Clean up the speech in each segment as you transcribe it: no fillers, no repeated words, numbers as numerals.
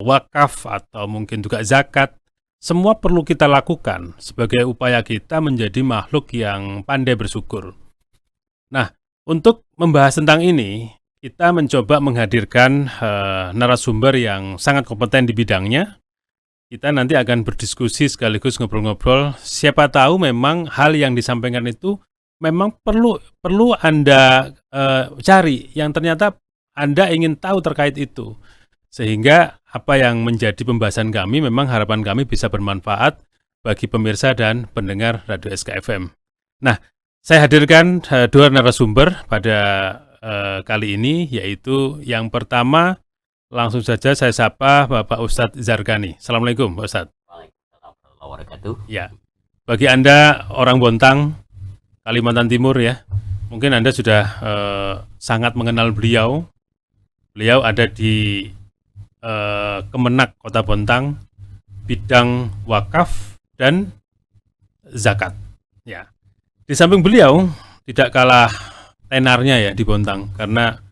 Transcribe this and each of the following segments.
wakaf atau mungkin juga zakat, semua perlu kita lakukan sebagai upaya kita menjadi makhluk yang pandai bersyukur. Nah, untuk membahas tentang ini, kita mencoba menghadirkan narasumber yang sangat kompeten di bidangnya. Kita nanti akan berdiskusi sekaligus ngobrol-ngobrol. Siapa tahu memang hal yang disampaikan itu memang perlu Anda cari yang ternyata Anda ingin tahu terkait itu. Sehingga apa yang menjadi pembahasan kami memang harapan kami bisa bermanfaat bagi pemirsa dan pendengar Radio SKFM. Nah, saya hadirkan dua narasumber pada kali ini, yaitu yang pertama langsung saja saya sapa Bapak Ustadz Zargani. Assalamualaikum Pak Ustadz. Waalaikumsalam warahmatullahi wabarakatuh. Ya, bagi Anda orang Bontang, Kalimantan Timur ya, mungkin Anda sudah sangat mengenal beliau. Beliau ada di Kemenak Kota Bontang, bidang wakaf dan zakat. Ya, di samping beliau tidak kalah tenarnya ya di Bontang, karena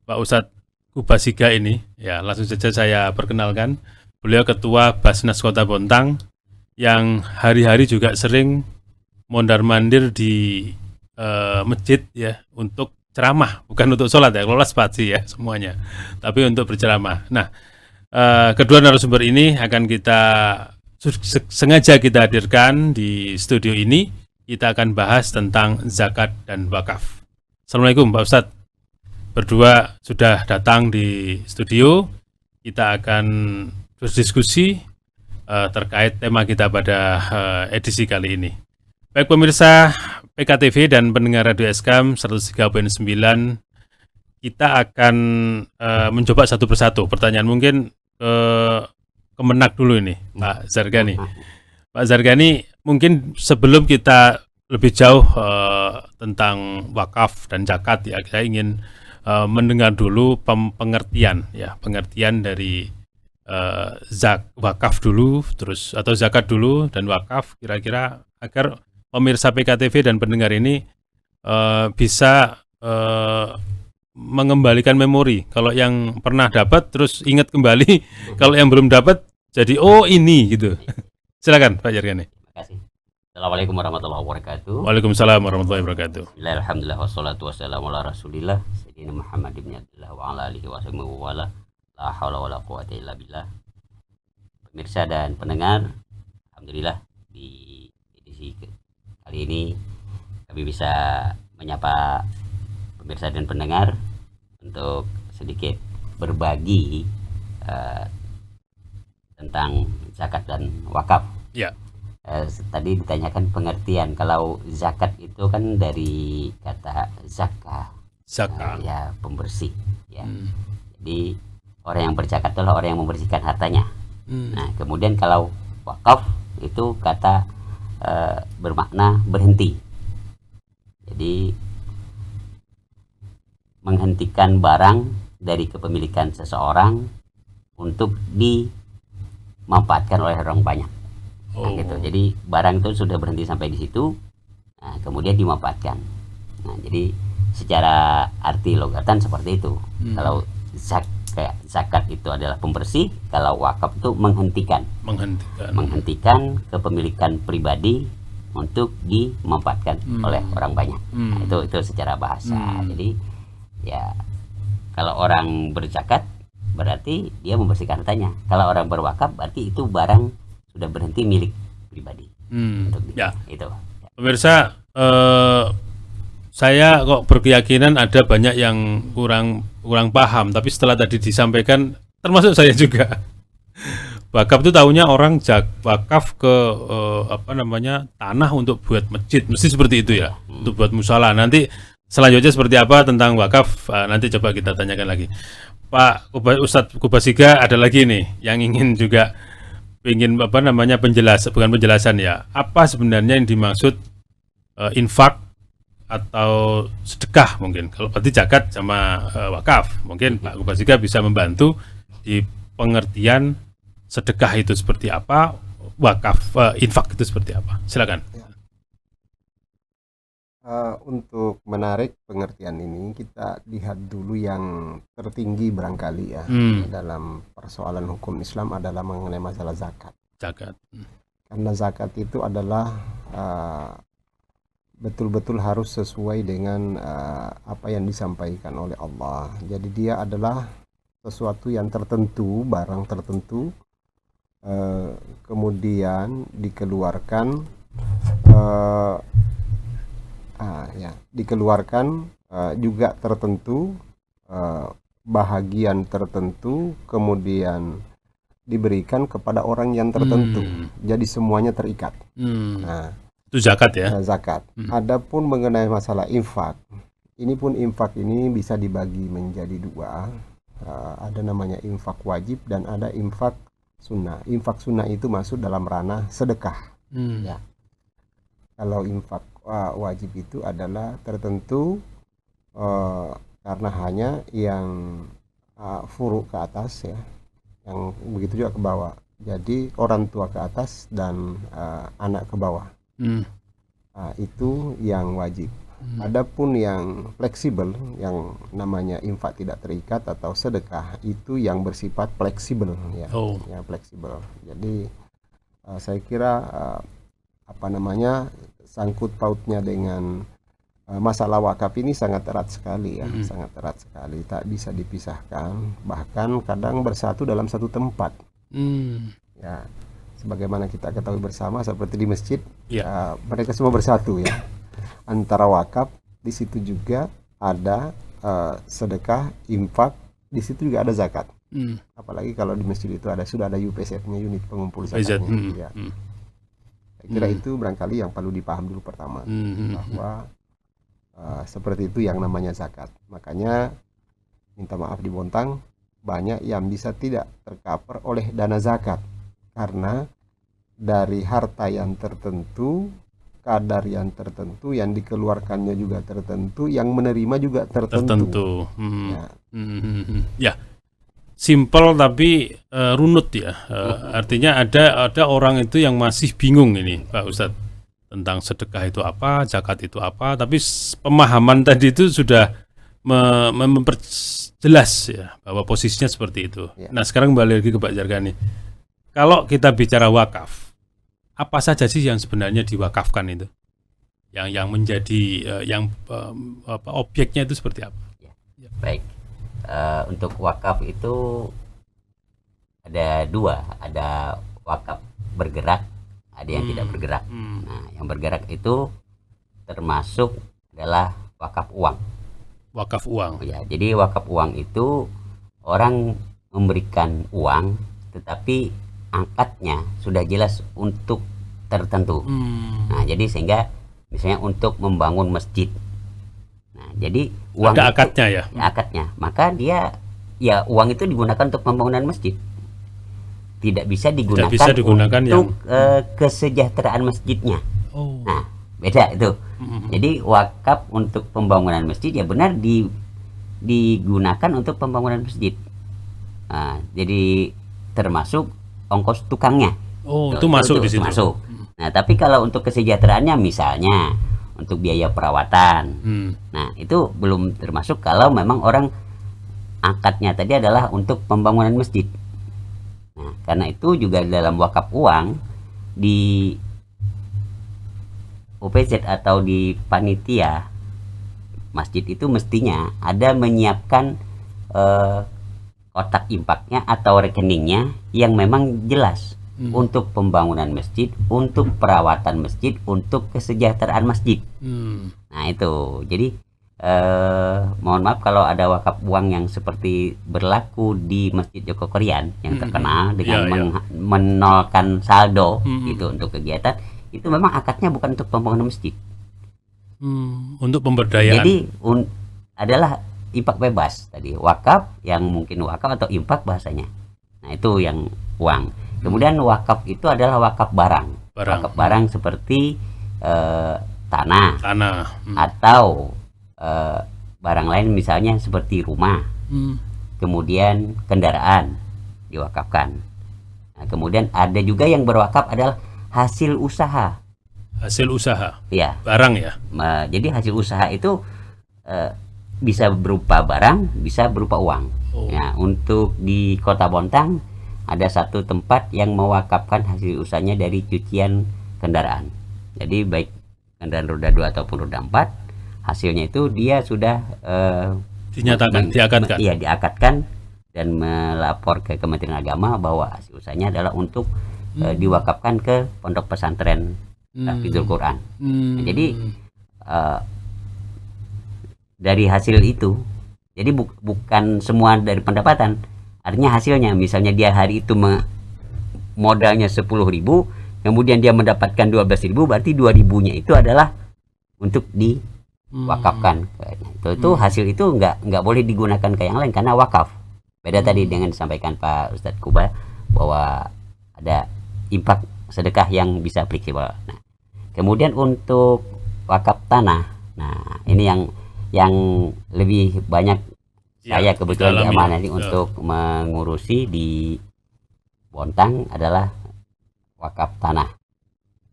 Pak Ustadz Kubasiga ini, ya langsung saja saya perkenalkan. Beliau Ketua Basnas Kota Bontang yang hari-hari juga sering mondar-mandir di masjid ya untuk ceramah, bukan untuk sholat ya, kelola spasi ya semuanya, tapi untuk berceramah. Nah, kedua narasumber ini akan kita sengaja kita hadirkan di studio ini. Kita akan bahas tentang zakat dan wakaf. Assalamualaikum Pak Ustadz. Berdua sudah datang di studio. Kita akan berdiskusi terkait tema kita pada edisi kali ini. Baik pemirsa PKTV dan pendengar Radio SKM 103.9, kita akan mencoba satu persatu. Pertanyaan mungkin Kemenak dulu ini, Pak Zargani. Pak Zargani, mungkin sebelum kita lebih jauh tentang wakaf dan zakat, ya saya ingin mendengar dulu pengertian dari wakaf dulu, terus atau zakat dulu dan wakaf, kira-kira agar pemirsa PKTV dan pendengar ini bisa mengembalikan memori. Kalau yang pernah dapat terus ingat kembali, kalau yang belum dapat jadi oh ini gitu. Silakan Pak Zargani. Terima kasih. Assalamualaikum warahmatullahi wabarakatuh. Waalaikumsalam warahmatullahi wabarakatuh. Alhamdulillah wassalatu wassalamu ala Rasulillah Sayyidina Muhammad ibn Abdullah wa ala alihi wa sahbihi wa wala. La haula wala quwwata illa billah. Pemirsa dan pendengar, alhamdulillah di edisi kali ini kami bisa menyapa pemirsa dan pendengar untuk sedikit berbagi tentang zakat dan wakaf. Ya. Tadi ditanyakan pengertian. Kalau zakat itu kan dari kata zakah, ya pembersih. Ya. Jadi orang yang berzakat adalah orang yang membersihkan hartanya. Nah, kemudian kalau wakaf itu kata bermakna berhenti. Jadi menghentikan barang dari kepemilikan seseorang untuk dimanfaatkan oleh orang banyak. Nah, gitu. Jadi barang itu sudah berhenti sampai di situ, nah, kemudian dimanfaatkan. Nah, jadi secara arti logatan seperti itu. Kalau zakat itu adalah pembersih, kalau wakaf itu menghentikan kepemilikan pribadi untuk dimanfaatkan oleh orang banyak. Nah, itu secara bahasa. Jadi ya kalau orang berzakat berarti dia membersihkan hartanya. Kalau orang berwakaf berarti itu barang sudah berhenti milik pribadi. Ya. Itu. Pemirsa, saya kok berkeyakinan ada banyak yang kurang paham, tapi setelah tadi disampaikan, termasuk saya juga. Wakaf itu tahunya orang wakaf ke tanah untuk buat masjid, mesti seperti itu ya, untuk buat musala. Nanti selanjutnya seperti apa tentang wakaf, nanti coba kita tanyakan lagi. Pak Ustadz Kubasiga ada lagi nih yang ingin juga penjelasan ya. Apa sebenarnya yang dimaksud infak atau sedekah mungkin? Kalau berarti zakat sama wakaf, mungkin Pak Kubasiga bisa membantu di pengertian sedekah itu seperti apa, wakaf infak itu seperti apa. Silakan. Untuk menarik pengertian ini kita lihat dulu yang tertinggi barangkali ya dalam persoalan hukum Islam adalah mengenai masalah zakat. Zakat. Karena zakat itu adalah betul-betul harus sesuai dengan apa yang disampaikan oleh Allah. Jadi dia adalah sesuatu yang tertentu, barang tertentu, kemudian dikeluarkan dikeluarkan juga tertentu, bahagian tertentu, kemudian diberikan kepada orang yang tertentu. Jadi semuanya terikat. Nah, itu zakat ya. Zakat. Adapun mengenai masalah infak, ini pun infak ini bisa dibagi menjadi dua. Ada namanya infak wajib dan ada infak sunnah. Infak sunnah itu masuk dalam ranah sedekah. Ya. Kalau infak wajib itu adalah tertentu karena hanya yang furu ke atas ya, yang begitu juga ke bawah. Jadi orang tua ke atas dan anak ke bawah. Itu yang wajib. Adapun yang fleksibel, yang namanya infak tidak terikat atau sedekah, itu yang bersifat fleksibel ya, yang fleksibel. Jadi saya kira sangkut pautnya dengan masalah wakaf ini sangat erat sekali ya, sangat erat sekali, tak bisa dipisahkan, bahkan kadang bersatu dalam satu tempat. Ya, sebagaimana kita ketahui bersama seperti di masjid, mereka semua bersatu ya. Antara wakaf, di situ juga ada sedekah, infak, di situ juga ada zakat. Apalagi kalau di masjid itu sudah ada UPZF-nya, unit pengumpul zakatnya. Saya kira itu barangkali yang perlu dipaham dulu pertama, bahwa seperti itu yang namanya zakat. Makanya minta maaf di Bontang, banyak yang bisa tidak tercover oleh dana zakat karena dari harta yang tertentu, kadar yang tertentu, yang dikeluarkannya juga tertentu, yang menerima juga tertentu. Ya, simple tapi runut ya. Artinya ada orang itu yang masih bingung ini, Pak Ustadz, tentang sedekah itu apa, zakat itu apa. Tapi pemahaman tadi itu sudah memperjelas ya bahwa posisinya seperti itu. Ya. Nah, sekarang kembali lagi ke Pak Jargani. Kalau kita bicara wakaf, apa saja sih yang sebenarnya diwakafkan itu? Yang menjadi objeknya itu seperti apa? Ya. Baik. Untuk wakaf itu ada dua, ada wakaf bergerak, ada yang tidak bergerak. Nah, yang bergerak itu termasuk adalah wakaf uang. Wakaf uang. Ya, jadi wakaf uang itu orang memberikan uang, tetapi angkatnya sudah jelas untuk tertentu. Nah, jadi sehingga misalnya untuk membangun masjid. Nah, jadi uang ada akadnya ya. Akadnya. Maka dia uang itu digunakan untuk pembangunan masjid. Tidak bisa digunakan untuk kesejahteraan masjidnya. Nah, beda itu. Jadi wakaf untuk pembangunan masjid ya benar digunakan untuk pembangunan masjid. Nah, jadi termasuk ongkos tukangnya. Itu masuk di situ. Masuk. Nah, tapi kalau untuk kesejahteraannya misalnya untuk biaya perawatan. Nah, itu belum termasuk kalau memang orang akadnya tadi adalah untuk pembangunan masjid. Nah, karena itu juga dalam wakaf uang di OPZ atau di panitia masjid itu mestinya ada menyiapkan kotak infaknya atau rekeningnya yang memang jelas untuk pembangunan masjid, untuk perawatan masjid, untuk kesejahteraan masjid. Nah itu, jadi mohon maaf kalau ada wakaf uang yang seperti berlaku di Masjid Joko Korian yang terkenal dengan menolkan saldo gitu untuk kegiatan, itu memang akadnya bukan untuk pembangunan masjid. Untuk pemberdayaan. Jadi adalah infak bebas tadi, wakaf yang mungkin wakaf atau infak bahasanya. Nah itu yang uang. Kemudian wakaf itu adalah wakaf barang. Wakaf barang seperti tanah atau barang lain misalnya seperti rumah. Kemudian kendaraan diwakafkan. Nah, kemudian ada juga yang berwakaf adalah hasil usaha. Hasil usaha, Ya. barang ya. Jadi hasil usaha itu bisa berupa barang, bisa berupa uang. Oh. Ya, untuk di Kota Bontang ada satu tempat yang mewakafkan hasil usahanya dari cucian kendaraan. Jadi baik kendaraan roda 2 ataupun roda 4, hasilnya itu dia sudah Dinyatakan, diakatkan. Iya, diakatkan dan melapor ke Kementerian Agama bahwa hasil usahanya adalah untuk diwakafkan ke pondok pesantren Tahfidzul Quran. Nah, jadi dari hasil itu, jadi bukan semua dari pendapatan, artinya hasilnya, misalnya dia hari itu modalnya 10.000, kemudian dia mendapatkan 12.000, berarti 2.000-nya itu adalah untuk diwakafkan. Itu hasil itu nggak boleh digunakan ke yang lain karena wakaf. Beda tadi dengan disampaikan Pak Ustadz Kuba bahwa ada infak sedekah yang bisa applicable. Nah, kemudian untuk wakaf tanah, nah ini yang lebih banyak saya kebetulan diamanati untuk mengurusi di Bontang adalah wakaf tanah.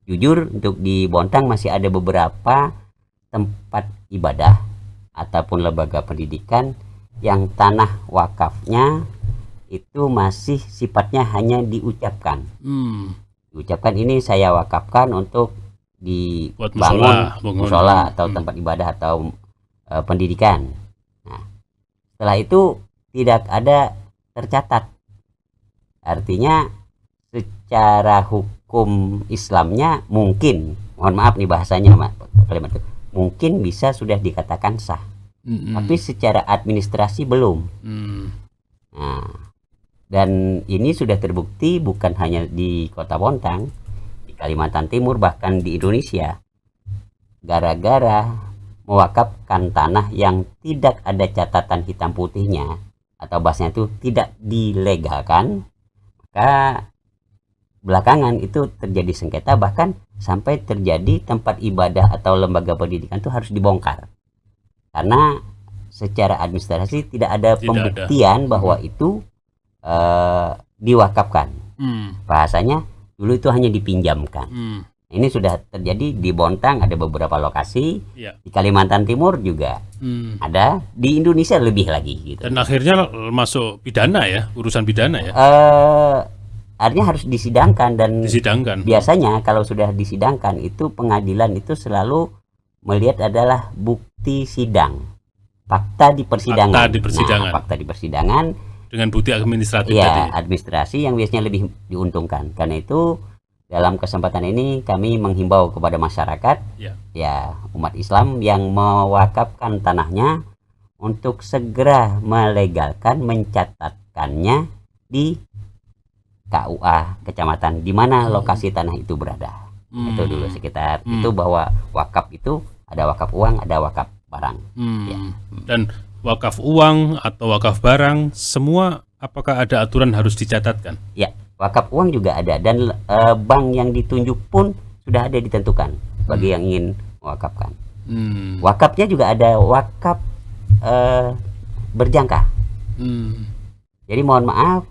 Jujur untuk di Bontang masih ada beberapa tempat ibadah ataupun lembaga pendidikan yang tanah wakafnya itu masih sifatnya hanya diucapkan. Diucapkan ini saya wakafkan untuk dibangun mushola atau tempat ibadah atau pendidikan. Nah, setelah itu tidak ada tercatat. Artinya secara hukum Islamnya mungkin, mohon maaf nih bahasanya kalimat itu, mungkin bisa sudah dikatakan sah. Tapi secara administrasi belum. Nah, dan ini sudah terbukti bukan hanya di Kota Bontang, di Kalimantan Timur, bahkan di Indonesia. Gara-gara mewakafkan tanah yang tidak ada catatan hitam putihnya atau bahasanya itu tidak dilegalkan, maka belakangan itu terjadi sengketa, bahkan sampai terjadi tempat ibadah atau lembaga pendidikan itu harus dibongkar karena secara administrasi tidak ada pembuktian bahwa itu diwakafkan. Bahasanya dulu itu hanya dipinjamkan. Ini sudah terjadi di Bontang, ada beberapa lokasi, di Kalimantan Timur juga ada, di Indonesia lebih lagi gitu. Dan akhirnya masuk pidana ya, urusan pidana ya. Artinya harus disidangkan dan disidangkan. Biasanya kalau sudah disidangkan itu pengadilan itu selalu melihat adalah bukti sidang, fakta di persidangan. Fakta di persidangan dengan bukti administratif tadi. Administrasi yang biasanya lebih diuntungkan. Karena itu dalam kesempatan ini kami menghimbau kepada masyarakat, ya umat Islam yang mewakafkan tanahnya untuk segera melegalkan, mencatatkannya di KUA kecamatan di mana lokasi tanah itu berada. Itu dulu sekitar itu, bahwa wakaf itu ada wakaf uang, ada wakaf barang. Dan wakaf uang atau wakaf barang semua apakah ada aturan harus dicatatkan? Ya. Wakaf uang juga ada, dan bank yang ditunjuk pun sudah ada ditentukan bagi yang ingin mewakafkan. Wakafnya juga ada wakaf berjangka. Jadi mohon maaf,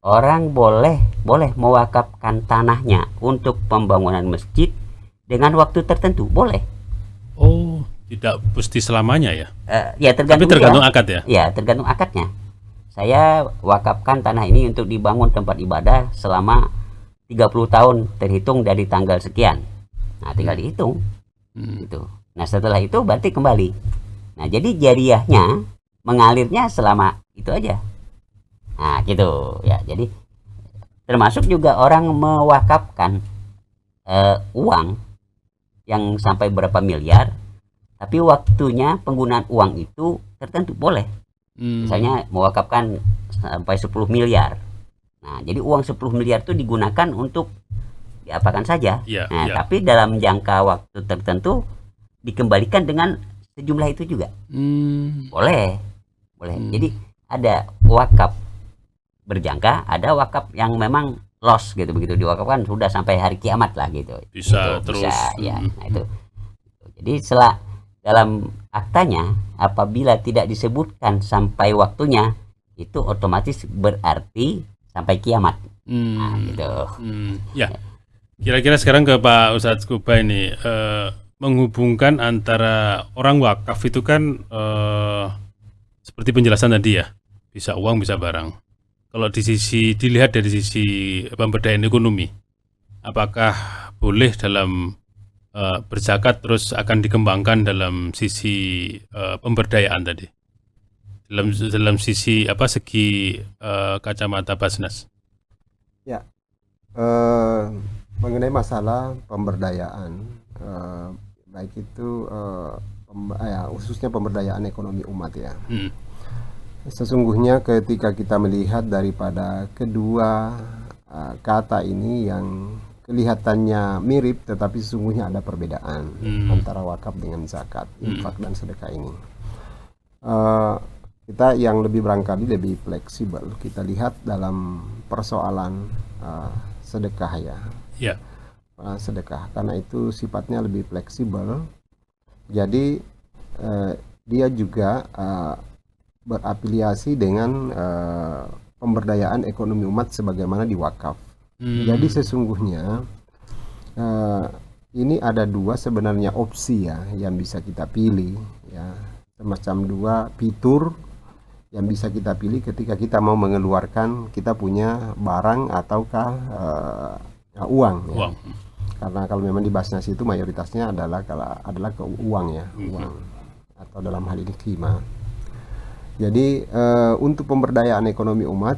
orang boleh mewakafkan tanahnya untuk pembangunan masjid dengan waktu tertentu, boleh. Oh, tidak mesti selamanya ya? Ya tergantung. Tapi tergantung akad ya? Ya tergantung akadnya. Saya wakafkan tanah ini untuk dibangun tempat ibadah selama 30 tahun terhitung dari tanggal sekian. Nah, tinggal dihitung. Gitu. Nah, setelah itu berarti kembali. Nah, jadi jariahnya mengalirnya selama itu aja. Nah, gitu ya. Jadi termasuk juga orang mewakafkan uang yang sampai berapa miliar, tapi waktunya penggunaan uang itu tertentu, boleh. Misalnya mewakafkan sampai 10 miliar. Nah, jadi uang 10 miliar itu digunakan untuk diapakan saja. Tapi dalam jangka waktu tertentu dikembalikan dengan sejumlah itu juga. Boleh. Jadi ada wakaf berjangka, ada wakaf yang memang loss gitu, begitu diwakafkan sudah sampai hari kiamat lah gitu. Bisa gitu, terus. Ya, nah itu. Jadi dalam aktanya apabila tidak disebutkan sampai waktunya, itu otomatis berarti sampai kiamat. Nah, gitu. Ya. Kira-kira sekarang ke Pak Ustadz Kuba ini, menghubungkan antara orang wakaf itu kan seperti penjelasan tadi ya, bisa uang bisa barang. Kalau dilihat dari sisi pemberdayaan ekonomi, apakah boleh dalam berzakat terus akan dikembangkan dalam sisi pemberdayaan tadi, dalam sisi segi kacamata Basnas? Ya, mengenai masalah pemberdayaan, baik itu khususnya pemberdayaan ekonomi umat ya. Sesungguhnya ketika kita melihat daripada kedua kata ini yang kelihatannya mirip tetapi sesungguhnya ada perbedaan antara wakaf dengan zakat, infak dan sedekah ini. Kita yang barangkali lebih fleksibel, kita lihat dalam persoalan sedekah ya. Sedekah, karena itu sifatnya lebih fleksibel. Jadi dia juga berafiliasi dengan pemberdayaan ekonomi umat sebagaimana di wakaf. Jadi sesungguhnya ini ada dua sebenarnya opsi ya yang bisa kita pilih ya, semacam dua fitur yang bisa kita pilih ketika kita mau mengeluarkan, kita punya barang ataukah uang ya. Karena kalau memang di Basnas itu mayoritasnya adalah ke uang ya, uang atau dalam hal ini khimah. Jadi untuk pemberdayaan ekonomi umat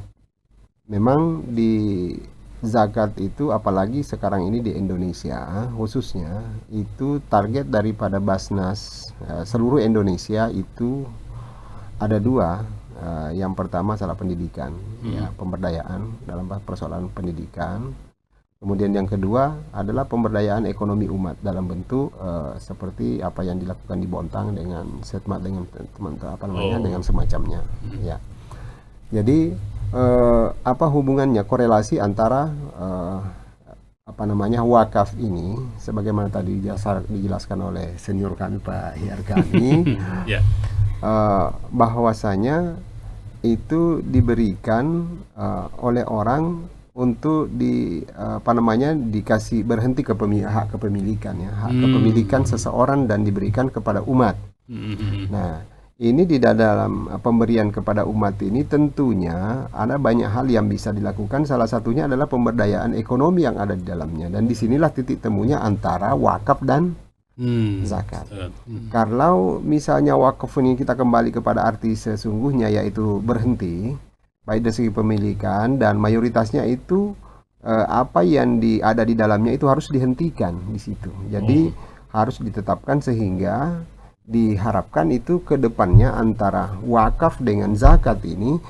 memang di zakat itu, apalagi sekarang ini di Indonesia khususnya, itu target daripada Basnas seluruh Indonesia itu ada dua. Yang pertama adalah pendidikan, ya, pemberdayaan dalam persoalan pendidikan. Kemudian yang kedua adalah pemberdayaan ekonomi umat dalam bentuk seperti apa yang dilakukan di Bontang dengan setmat dengan dengan semacamnya. Ya. Jadi apa hubungannya, korelasi antara wakaf ini, sebagaimana tadi dijelaskan oleh senior kami Pak Hiar kami, bahwasanya itu diberikan oleh orang untuk dikasih berhenti hak kepemilikan ya, hak kepemilikan seseorang dan diberikan kepada umat. Nah, ini di dalam pemberian kepada umat ini tentunya ada banyak hal yang bisa dilakukan. Salah satunya adalah pemberdayaan ekonomi yang ada di dalamnya, dan disinilah titik temunya antara wakaf dan zakat. Kalau misalnya wakaf ini kita kembali kepada arti sesungguhnya, yaitu berhenti baik dari segi pemilikan, dan mayoritasnya itu apa yang ada di dalamnya itu harus dihentikan di situ. Jadi harus ditetapkan sehingga diharapkan itu ke depannya antara wakaf dengan zakat ini,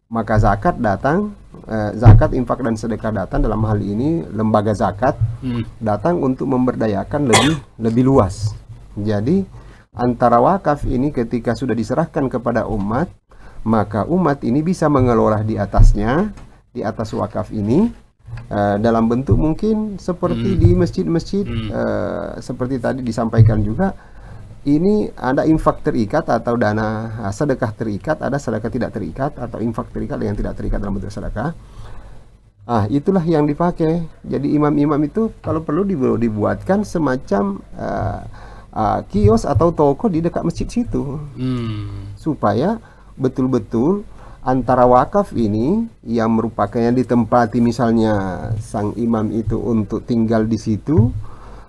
maka zakat datang, zakat, infak dan sedekah datang, dalam hal ini lembaga zakat datang untuk memberdayakan lebih luas. Jadi antara wakaf ini ketika sudah diserahkan kepada umat, maka umat ini bisa mengelola di atasnya, di atas wakaf ini, dalam bentuk mungkin seperti di masjid-masjid, seperti tadi disampaikan juga, ini ada infak terikat atau dana sedekah terikat, ada sedekah tidak terikat, atau infak terikat dengan tidak terikat dalam bentuk sedekah. Itulah yang dipakai. Jadi imam-imam itu kalau perlu dibuatkan semacam kios atau toko di dekat masjid situ, supaya betul-betul antara wakaf ini yang merupakan yang ditempati misalnya sang imam itu untuk tinggal di situ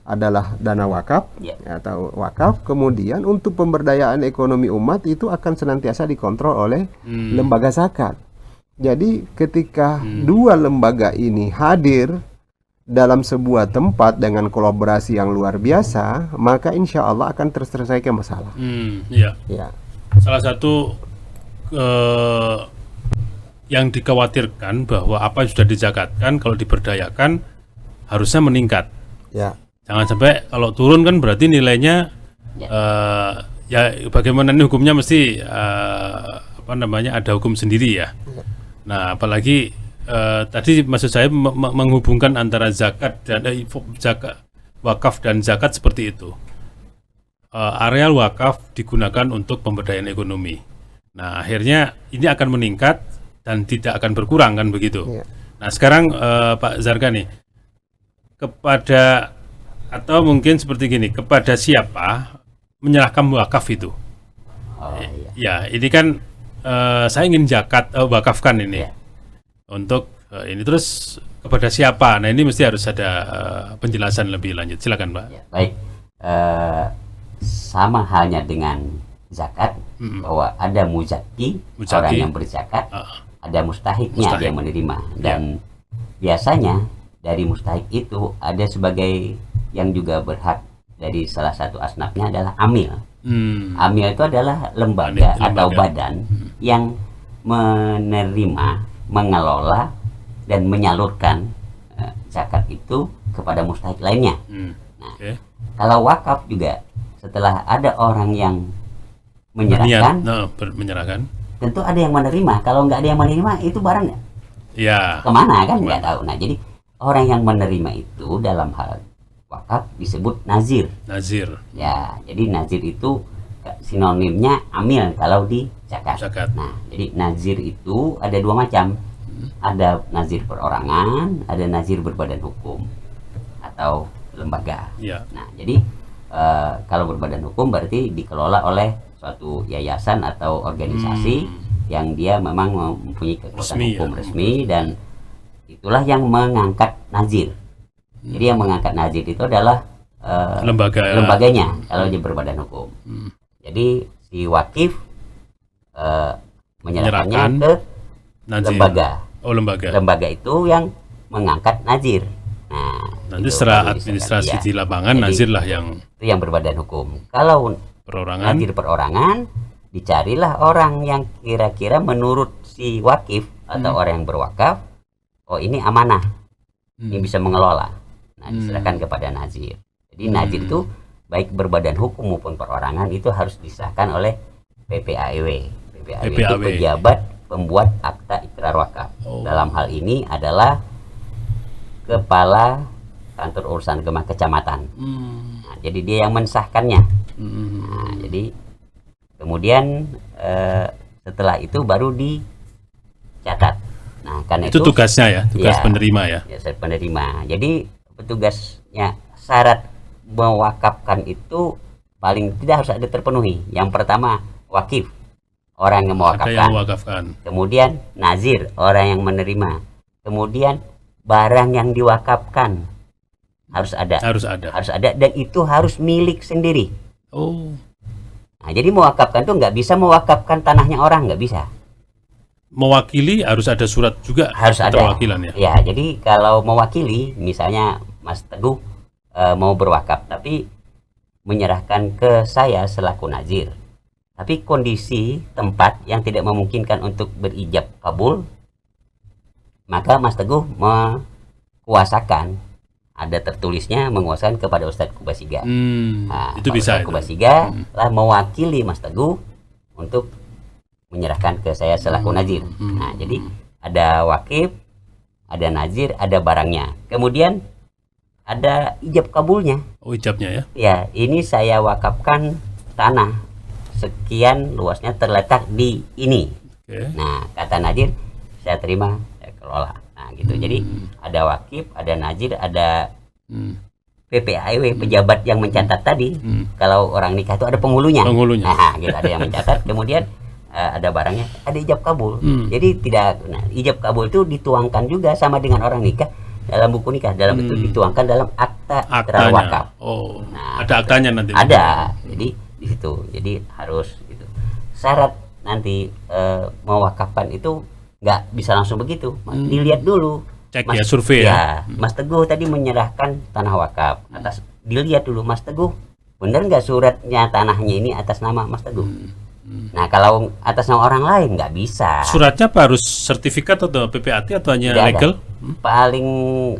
adalah dana wakaf atau wakaf, kemudian untuk pemberdayaan ekonomi umat itu akan senantiasa dikontrol oleh lembaga zakat. Jadi ketika dua lembaga ini hadir dalam sebuah tempat dengan kolaborasi yang luar biasa, maka insya Allah akan terselesaikan masalah. Salah satu yang dikhawatirkan bahwa apa yang sudah dizakatkan kalau diberdayakan harusnya meningkat. Jangan sampai kalau turun kan berarti nilainya bagaimana ini hukumnya mesti ada hukum sendiri ya. Nah, apalagi tadi maksud saya menghubungkan antara zakat dan wakaf dan zakat seperti itu. Areal wakaf digunakan untuk pemberdayaan ekonomi. Nah, akhirnya ini akan meningkat dan tidak akan berkurang kan begitu. Nah, sekarang Pak Zarga nih, kepada, atau mungkin seperti gini, kepada siapa menyerahkan wakaf itu? Oh, iya. Ya, ini kan saya ingin wakafkan ini Iya. untuk ini, terus kepada siapa? Nah, ini mesti harus ada penjelasan lebih lanjut. Silakan, Pak. Ya, baik. Sama halnya dengan zakat, bahwa ada muzaki, orang yang berzakat, ada mustahiknya Mustahik. yang menerima, dan biasanya dari mustahik itu ada sebagai yang juga berhak dari salah satu asnafnya adalah amil. Amil itu adalah lembaga atau badan yang menerima, mengelola dan menyalurkan zakat itu kepada mustahik lainnya. Nah, kalau wakaf juga setelah ada orang yang menyerahkan, menyerahkan, tentu ada yang menerima. Kalau nggak ada yang menerima, itu barang ya kemana kan nggak tahu. Nah, jadi orang yang menerima itu dalam hal wakaf disebut nazir. Nazir. Ya, jadi nazir itu sinonimnya amil kalau di zakat. Nah, jadi nazir itu ada dua macam. Ada nazir perorangan, ada nazir berbadan hukum atau lembaga. Ya. Nah, jadi kalau berbadan hukum berarti dikelola oleh suatu yayasan atau organisasi yang dia memang mempunyai kekuatan hukum resmi, dan itulah yang mengangkat nazir. Jadi yang mengangkat nazir itu adalah lembaganya kalau dia berbadan hukum. Jadi si wakif menyerahkannya ke nazir. Lembaga itu yang mengangkat nazir. Nah, nanti setelah administrasi di lapangan, nazir lah itu yang berbadan hukum. Kalau nazir perorangan, dicarilah orang yang kira-kira menurut si wakif atau orang yang berwakaf, oh ini amanah, ini bisa mengelola. Nah, diserahkan kepada nazir. Jadi nazir itu baik berbadan hukum maupun perorangan itu harus disahkan oleh PPAEW. PPAEW itu pejabat pembuat akta ikrar wakaf. Dalam hal ini adalah kepala kantor urusan agama kecamatan. Nah, jadi dia yang mensahkannya. Nah, jadi kemudian setelah itu baru dicatat. Nah, karena itu tugasnya ya, tugas penerima ya. Ya, penerima. Jadi petugasnya syarat mewakafkan itu paling tidak harus ada terpenuhi. Yang pertama wakif, orang yang mewakafkan. Kemudian nazir, orang yang menerima. Kemudian barang yang diwakafkan harus ada. Harus ada, dan itu harus milik sendiri. Nah, jadi mewakafkan itu nggak bisa mewakafkan tanahnya orang, nggak bisa. Mewakili harus ada surat juga, harus ada wakilan ya. Ya, jadi kalau mewakili, misalnya Mas Teguh mau berwakaf tapi menyerahkan ke saya selaku nazir, tapi kondisi tempat yang tidak memungkinkan untuk berijab kabul, maka Mas Teguh menguasakan, ada tertulisnya menguasakan kepada Ustadz Kubasiga. Nah, itu bisa. Ustadz Kubasiga lah mewakili Mas Teguh untuk menyerahkan ke saya selaku nazir. Nah, jadi ada wakif, ada nazir, ada barangnya. Kemudian ada ijab kabulnya. Ijabnya ya. Ya, ini saya wakafkan tanah sekian luasnya terletak di ini. Nah, kata nazir, saya terima, saya kelola. Nah, gitu. Jadi ada wakif, ada nazir, ada PPAEW, pejabat yang mencatat tadi. Kalau orang nikah itu ada penghulunya. Nah, gitu, ada yang mencatat. Kemudian ada barangnya, ada ijab kabul. Jadi tidak, ijab kabul itu dituangkan juga sama dengan orang nikah dalam buku nikah. Dalam itu dituangkan dalam akta ikrar wakaf. Nah, ada aktanya nanti. Ada. Jadi di situ. Jadi harus gitu. Syarat nanti mewakafkan itu nggak bisa langsung begitu. Dilihat dulu. Cek ya, survei ya. Mas Teguh tadi menyerahkan tanah wakaf atas, dilihat dulu Mas Teguh benar nggak suratnya tanahnya ini atas nama Mas Teguh. Nah, kalau atas nama orang lain nggak bisa. Suratnya apa, harus sertifikat atau PPAT atau hanya legal? Paling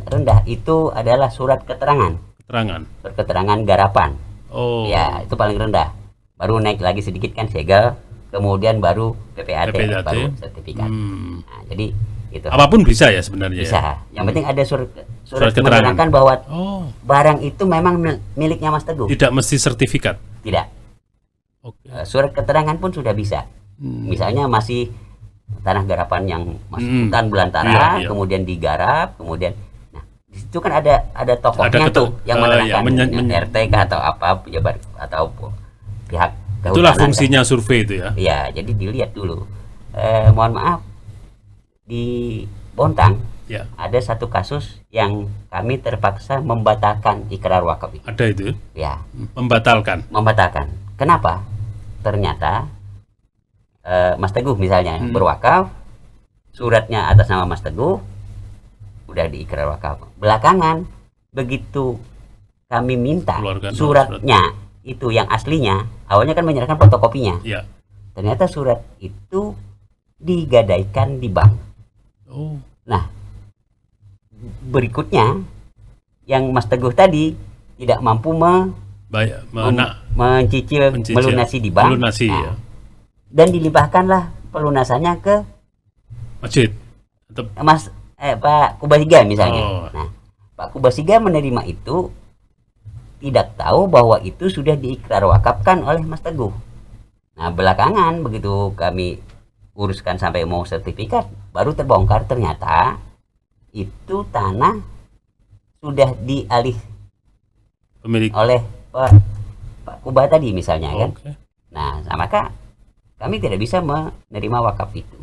rendah itu adalah surat keterangan. Keterangan garapan. Ya, itu paling rendah. Baru naik lagi sedikit kan segel, kemudian baru PPAT. Baru sertifikat. Nah, jadi itu. Apapun bisa ya sebenarnya. Bisa. Yang penting ada surat menerangkan bahwa barang itu memang miliknya Mas Teguh. Tidak mesti sertifikat. Tidak. Surat keterangan pun sudah bisa. Misalnya masih tanah garapan yang masih hutan belantara, kemudian digarap, kemudian di situ kan ada tokohnya tuh yang menerangkan RT kah atau apa pejabat atau pihak kehutanan. Itulah fungsinya survei itu ya. Iya, jadi dilihat dulu. Mohon maaf, di Bontang ya, ada satu kasus yang kami terpaksa membatalkan ikrar wakaf itu. Ada itu? Ya. Membatalkan. Kenapa? Ternyata Mas Teguh misalnya berwakaf, suratnya atas nama Mas Teguh udah diikrar wakaf. Belakangan begitu kami minta suratnya itu yang aslinya, awalnya kan menyerahkan fotokopinya. Ya. Ternyata surat itu digadaikan di bank. Oh. Nah, berikutnya yang Mas Teguh tadi tidak mampu mencicil melunasi di bank. Ya. Dan dilimpahkanlah pelunasannya ke masjid. Pak Kubasiga misalnya. Nah, Pak Kubasiga menerima itu, tidak tahu bahwa itu sudah diikrar wakafkan oleh Mas Teguh. Nah, belakangan begitu kami uruskan sampai mau sertifikat, baru terbongkar ternyata itu tanah sudah dialih pemilik oleh Pak Kuba tadi misalnya kan. Nah, maka kami tidak bisa menerima wakaf itu.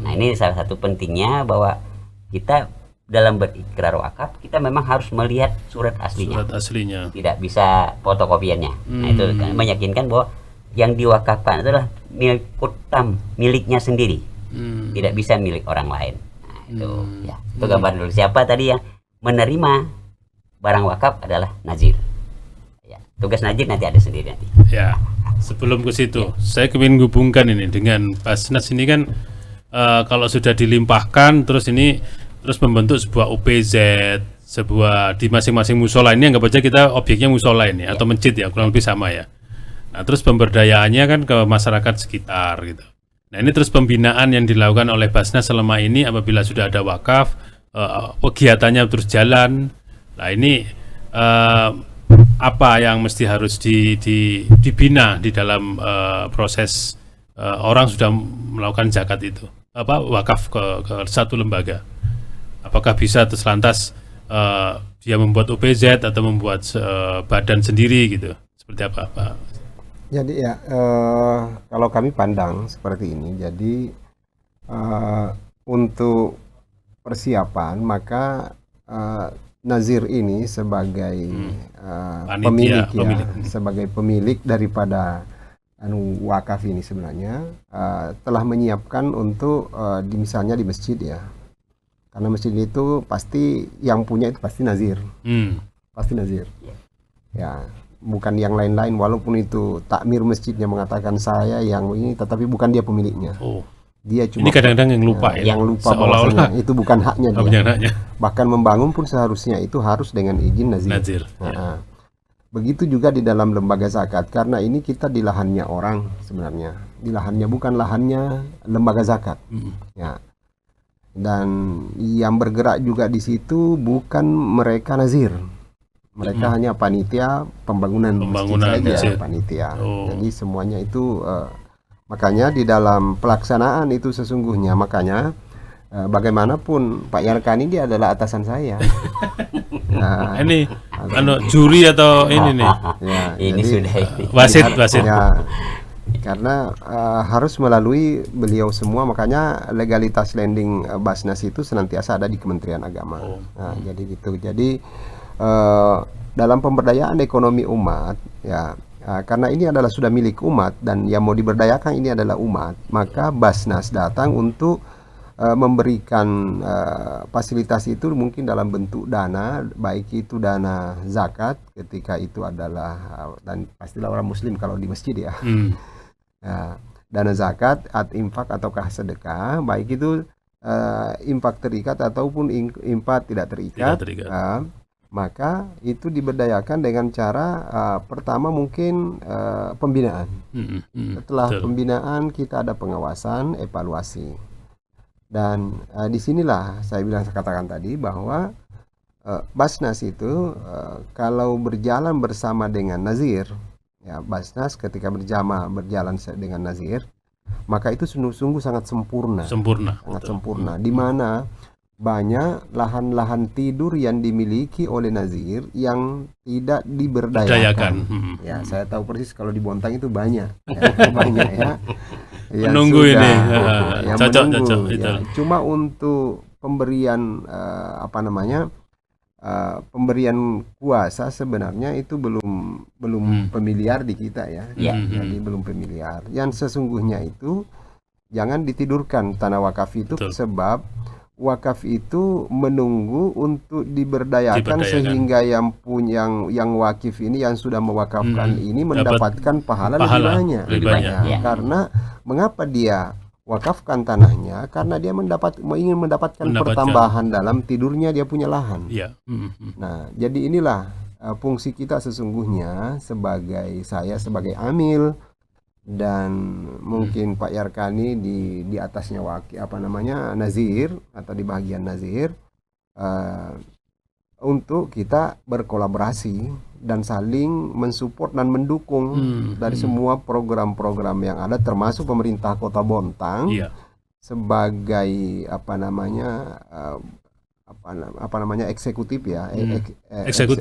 Nah, ini salah satu pentingnya bahwa kita dalam berikrar wakaf, kita memang harus melihat surat aslinya. Tidak bisa fotokopiannya. Nah, itu kan meyakinkan bahwa yang diwakafkan adalah milik kutam, miliknya sendiri. Tidak bisa milik orang lain. Nah, itu ya. Itu gambaran dulu. Siapa tadi yang menerima barang wakaf adalah nazir. Ya, tugas nazir nanti ada sendiri nanti. Ya. Sebelum ke situ, saya ingin hubungkan ini dengan Basnas ini kan kalau sudah dilimpahkan terus membentuk sebuah OPZ, sebuah di masing-masing musola ini, anggap aja kita objeknya musola ini atau masjid ya, kurang lebih sama ya. Nah, terus pemberdayaannya kan ke masyarakat sekitar gitu. Nah, ini terus pembinaan yang dilakukan oleh Basnas selama ini apabila sudah ada wakaf, kegiatannya terus jalan. Nah, ini apa yang mesti harus dibina di dalam proses orang sudah melakukan zakat itu, wakaf ke satu lembaga. Apakah bisa terus lantas dia membuat OPZ atau membuat badan sendiri gitu, seperti apa Pak? Jadi ya kalau kami pandang seperti ini, jadi untuk persiapan maka nazir ini sebagai pemilik sebagai pemilik daripada wakaf ini sebenarnya telah menyiapkan untuk misalnya di masjid ya, karena masjid itu pasti yang punya itu pasti nazir, pasti nazir ya, bukan yang lain-lain, walaupun itu takmir masjidnya mengatakan saya yang ini, tetapi bukan dia pemiliknya. Dia cuma ini kadang-kadang yang lupa yang lupa seolah-olah itu bukan haknya dia. Bahkan membangun pun seharusnya itu harus dengan izin nazir. Nah, begitu juga di dalam lembaga zakat, karena ini kita di lahannya orang sebenarnya, di lahannya bukan lahannya lembaga zakat. Ya. Dan yang bergerak juga di situ bukan mereka nazir. Mereka hanya panitia pembangunan saja, panitia. Jadi semuanya itu makanya di dalam pelaksanaan itu sesungguhnya, makanya bagaimanapun Pak Yarkani dia adalah atasan saya. Nah, ini juri atau ini nih? Ya, ini jadi, sudah wasit. Ya, karena harus melalui beliau semua, makanya legalitas landing Basnas itu senantiasa ada di Kementerian Agama. Nah, jadi gitu. Jadi dalam pemberdayaan ekonomi umat ya, karena ini adalah sudah milik umat dan yang mau diberdayakan ini adalah umat, maka Basnas datang untuk memberikan fasilitas itu mungkin dalam bentuk dana, baik itu dana zakat ketika itu adalah dan pastilah orang muslim kalau di masjid ya. Dana zakat, infak ataukah sedekah, baik itu infak terikat ataupun infak tidak terikat. Maka itu diberdayakan dengan cara pertama mungkin pembinaan. Setelah pembinaan kita ada pengawasan, evaluasi. Dan disinilah saya katakan tadi bahwa Basnas itu kalau berjalan bersama dengan nazir, ya Basnas ketika berjalan dengan nazir, maka itu sungguh-sungguh sangat sempurna. Sangat sempurna. Di mana banyak lahan-lahan tidur yang dimiliki oleh nazir yang tidak diberdayakan. Ya, saya tahu persis kalau di Bontang itu banyak, ya, banyak ya. Yang menunggu sudah, ini, yang cocok, menunggu. itu. Ya. Cuma untuk pemberian pemberian kuasa sebenarnya itu belum familiar di kita ya. Jadi belum familiar. Yang sesungguhnya itu jangan ditidurkan tanah wakaf itu. Betul. Sebab wakaf itu menunggu untuk diberdayakan sehingga yang wakif ini yang sudah mewakafkan ini mendapatkan pahala lebih banyak. Ya. Karena mengapa dia wakafkan tanahnya? Karena dia ingin mendapatkan pertambahan dalam tidurnya dia punya lahan. Ya. Nah, jadi inilah fungsi kita sesungguhnya sebagai amil. Dan mungkin Pak Yarkani di atasnya nazir atau di bagian nazir, untuk kita berkolaborasi dan saling mensupport dan mendukung dari semua program-program yang ada, termasuk pemerintah Kota Bontang sebagai eksekutif ya,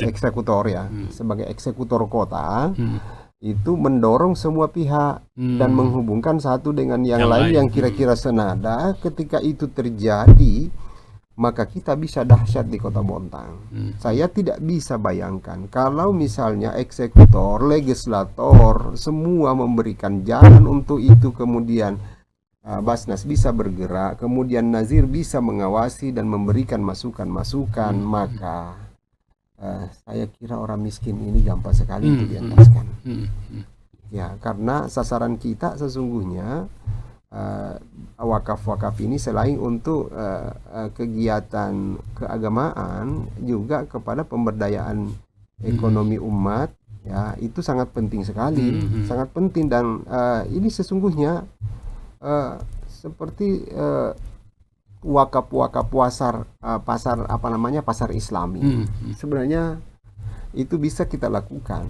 eksekutor ya, sebagai eksekutor kota. Itu mendorong semua pihak dan menghubungkan satu dengan yang lain yang kira-kira senada. Ketika itu terjadi, maka kita bisa dahsyat di Kota Bontang. Saya tidak bisa bayangkan kalau misalnya eksekutor, legislator, semua memberikan jalan untuk itu, kemudian Basnas bisa bergerak, kemudian Nazir bisa mengawasi dan memberikan masukan-masukan, maka saya kira orang miskin ini gampang sekali untuk dientaskan. Ya, karena sasaran kita sesungguhnya wakaf-wakaf ini selain untuk kegiatan keagamaan, juga kepada pemberdayaan ekonomi umat. Ya, itu sangat penting sekali, sangat penting. Dan ini sesungguhnya seperti wakaf-wakaf pasar Islami. Sebenarnya itu bisa kita lakukan.